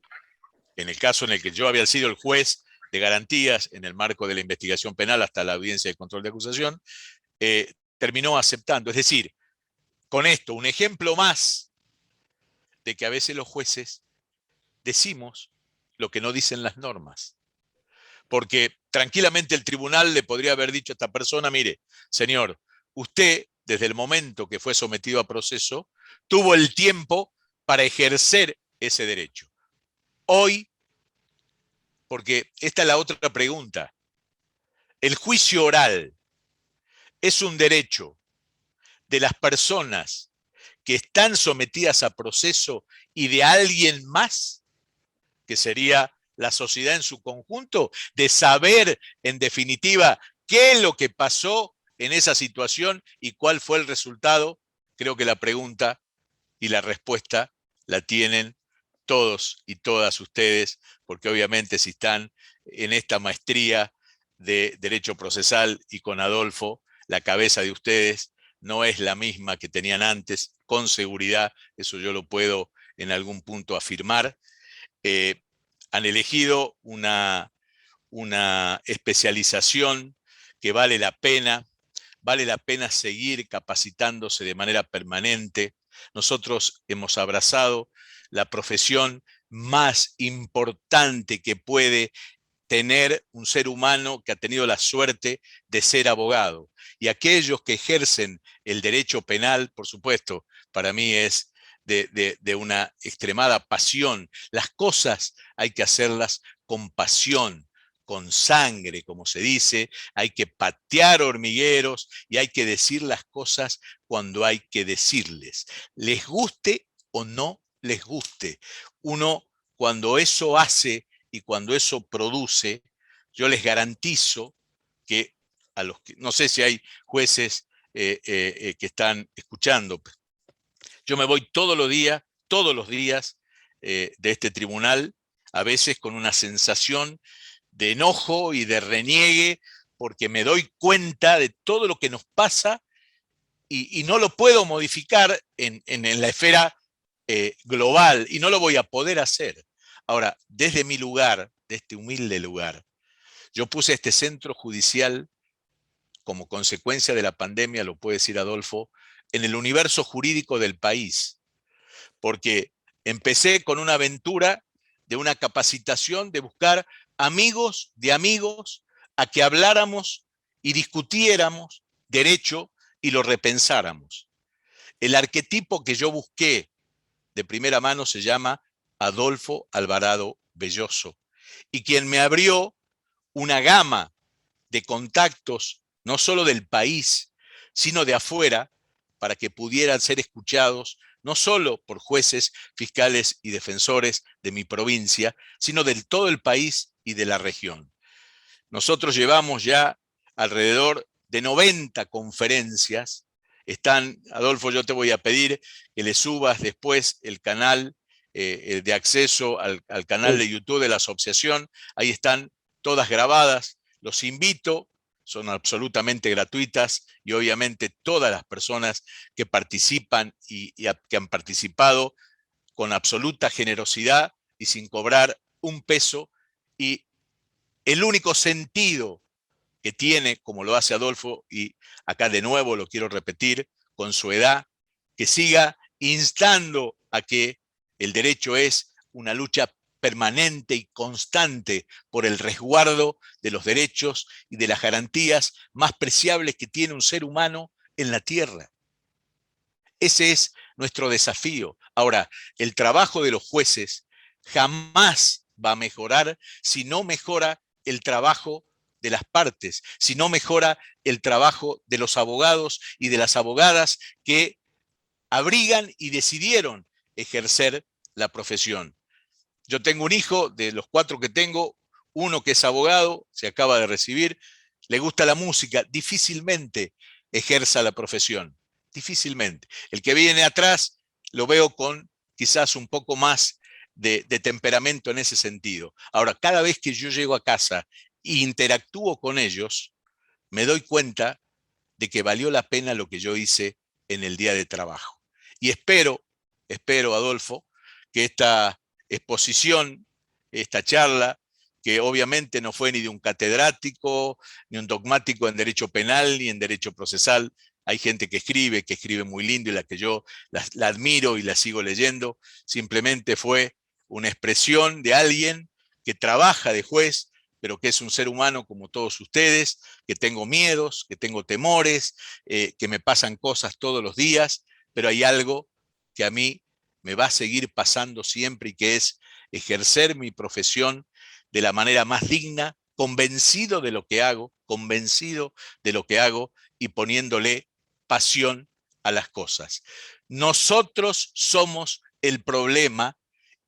en el caso en el que yo había sido el juez de garantías en el marco de la investigación penal hasta la audiencia de control de acusación, terminó aceptando. Es decir, con esto, un ejemplo más de que a veces los jueces decimos lo que no dicen las normas. Porque tranquilamente el tribunal le podría haber dicho a esta persona, mire, señor, usted, desde el momento que fue sometido a proceso, tuvo el tiempo para ejercer ese derecho. Hoy, porque esta es la otra pregunta, ¿el juicio oral es un derecho de las personas que están sometidas a proceso y de alguien más, que sería la sociedad en su conjunto, de saber en definitiva qué es lo que pasó en esa situación y cuál fue el resultado? Creo que la pregunta y la respuesta la tienen todos y todas ustedes, porque obviamente si están en esta maestría de Derecho Procesal y con Adolfo, la cabeza de ustedes no es la misma que tenían antes, con seguridad, eso yo lo puedo en algún punto afirmar. Han elegido una especialización que vale la pena seguir capacitándose de manera permanente. Nosotros hemos abrazado la profesión más importante que puede tener un ser humano que ha tenido la suerte de ser abogado. Y aquellos que ejercen el derecho penal, por supuesto, para mí es de una extremada pasión. Las cosas hay que hacerlas con pasión, con sangre, como se dice, hay que patear hormigueros y hay que decir las cosas cuando hay que decirles. Les guste o no les guste. Uno, cuando eso hace y cuando eso produce, yo les garantizo que a los que, no sé si hay jueces que están escuchando, yo me voy todos los días de este tribunal, a veces con una sensación de enojo y de reniegue, porque me doy cuenta de todo lo que nos pasa y no lo puedo modificar en la esfera global, y no lo voy a poder hacer. Ahora, desde mi lugar, de este humilde lugar, yo puse este centro judicial como consecuencia de la pandemia, lo puede decir Adolfo, en el universo jurídico del país, porque empecé con una aventura de una capacitación, de buscar amigos de amigos a que habláramos y discutiéramos derecho y lo repensáramos. El arquetipo que yo busqué de primera mano se llama Adolfo Alvarado Belloso, y quien me abrió una gama de contactos, no solo del país, sino de afuera, para que pudieran ser escuchados, no solo por jueces, fiscales y defensores de mi provincia, sino de todo el país y de la región. Nosotros llevamos ya alrededor de 90 conferencias. Están, Adolfo, yo te voy a pedir que le subas después el canal de acceso al canal de YouTube de la asociación. Ahí están todas grabadas. Los invito, son absolutamente gratuitas, y obviamente todas las personas que participan y que han participado con absoluta generosidad y sin cobrar un peso, y el único sentido que tiene, como lo hace Adolfo, y acá de nuevo lo quiero repetir, con su edad, que siga instando a que el derecho es una lucha permanente y constante por el resguardo de los derechos y de las garantías más preciables que tiene un ser humano en la tierra. Ese es nuestro desafío. Ahora, el trabajo de los jueces jamás va a mejorar si no mejora el trabajo de las partes, si no mejora el trabajo de los abogados y de las abogadas que abrigan y decidieron ejercer la profesión. Yo tengo un hijo, de los 4 que tengo, uno que es abogado, se acaba de recibir, le gusta la música, difícilmente ejerza la profesión, difícilmente. El que viene atrás lo veo con quizás un poco más de temperamento en ese sentido. Ahora, cada vez que yo llego a casa e interactúo con ellos, me doy cuenta de que valió la pena lo que yo hice en el día de trabajo. Y espero, Adolfo, que esta exposición, esta charla, que obviamente no fue ni de un catedrático, ni un dogmático en derecho penal, ni en derecho procesal. Hay gente que escribe muy lindo, y la que yo la admiro y la sigo leyendo. Simplemente fue una expresión de alguien que trabaja de juez, pero que es un ser humano como todos ustedes, que tengo miedos, que tengo temores, que me pasan cosas todos los días, pero hay algo que a mí me va a seguir pasando siempre, y que es ejercer mi profesión de la manera más digna, convencido de lo que hago, y poniéndole pasión a las cosas. Nosotros somos el problema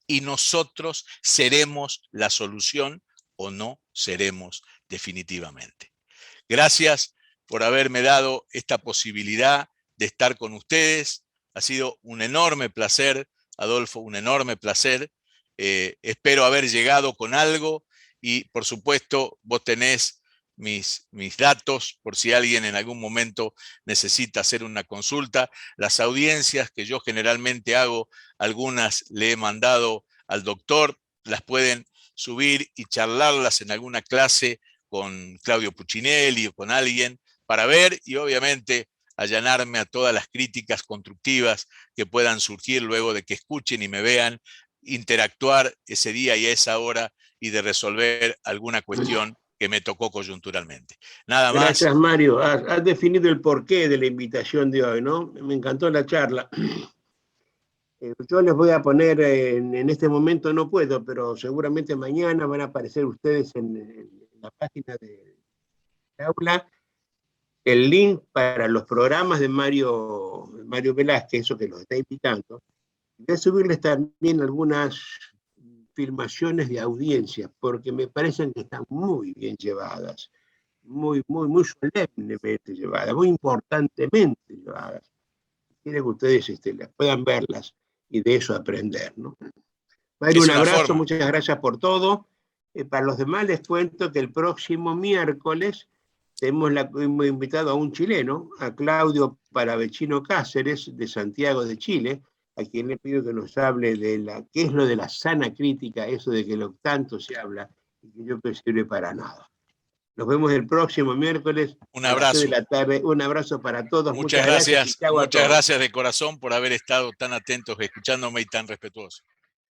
y nosotros seremos la solución, o no seremos definitivamente. Gracias por haberme dado esta posibilidad de estar con ustedes. Ha sido un enorme placer, Adolfo, un enorme placer. Espero haber llegado con algo, y por supuesto vos tenés mis datos por si alguien en algún momento necesita hacer una consulta. Las audiencias que yo generalmente hago, algunas le he mandado al doctor, las pueden subir y charlarlas en alguna clase con Claudio Puccinelli o con alguien, para ver y obviamente allanarme a todas las críticas constructivas que puedan surgir luego de que escuchen y me vean interactuar ese día y a esa hora y de resolver alguna cuestión que me tocó coyunturalmente. Nada más. Gracias, Mario. Has definido el porqué de la invitación de hoy, ¿no? Me encantó la charla. Yo les voy a poner, en este momento no puedo, pero seguramente mañana van a aparecer ustedes en la página de aula el link para los programas de Mario Velázquez, eso que los está invitando. Voy a subirles también algunas filmaciones de audiencia, porque me parecen que están muy bien llevadas, muy solemnemente llevadas, muy importantemente llevadas. Quiero que ustedes las puedan verlas y de eso aprender, ¿no? Mario, un abrazo, muchas gracias por todo. Para los demás les cuento que el próximo miércoles hemos invitado a un chileno, a Claudio Paravecino Cáceres, de Santiago de Chile, a quien le pido que nos hable de qué es lo de la sana crítica, eso de que lo tanto se habla y que yo creo que sirve para nada. Nos vemos el próximo miércoles. Un abrazo. A las 6 de la tarde. Un abrazo para todos. Muchas gracias de corazón por haber estado tan atentos, escuchándome y tan respetuosos.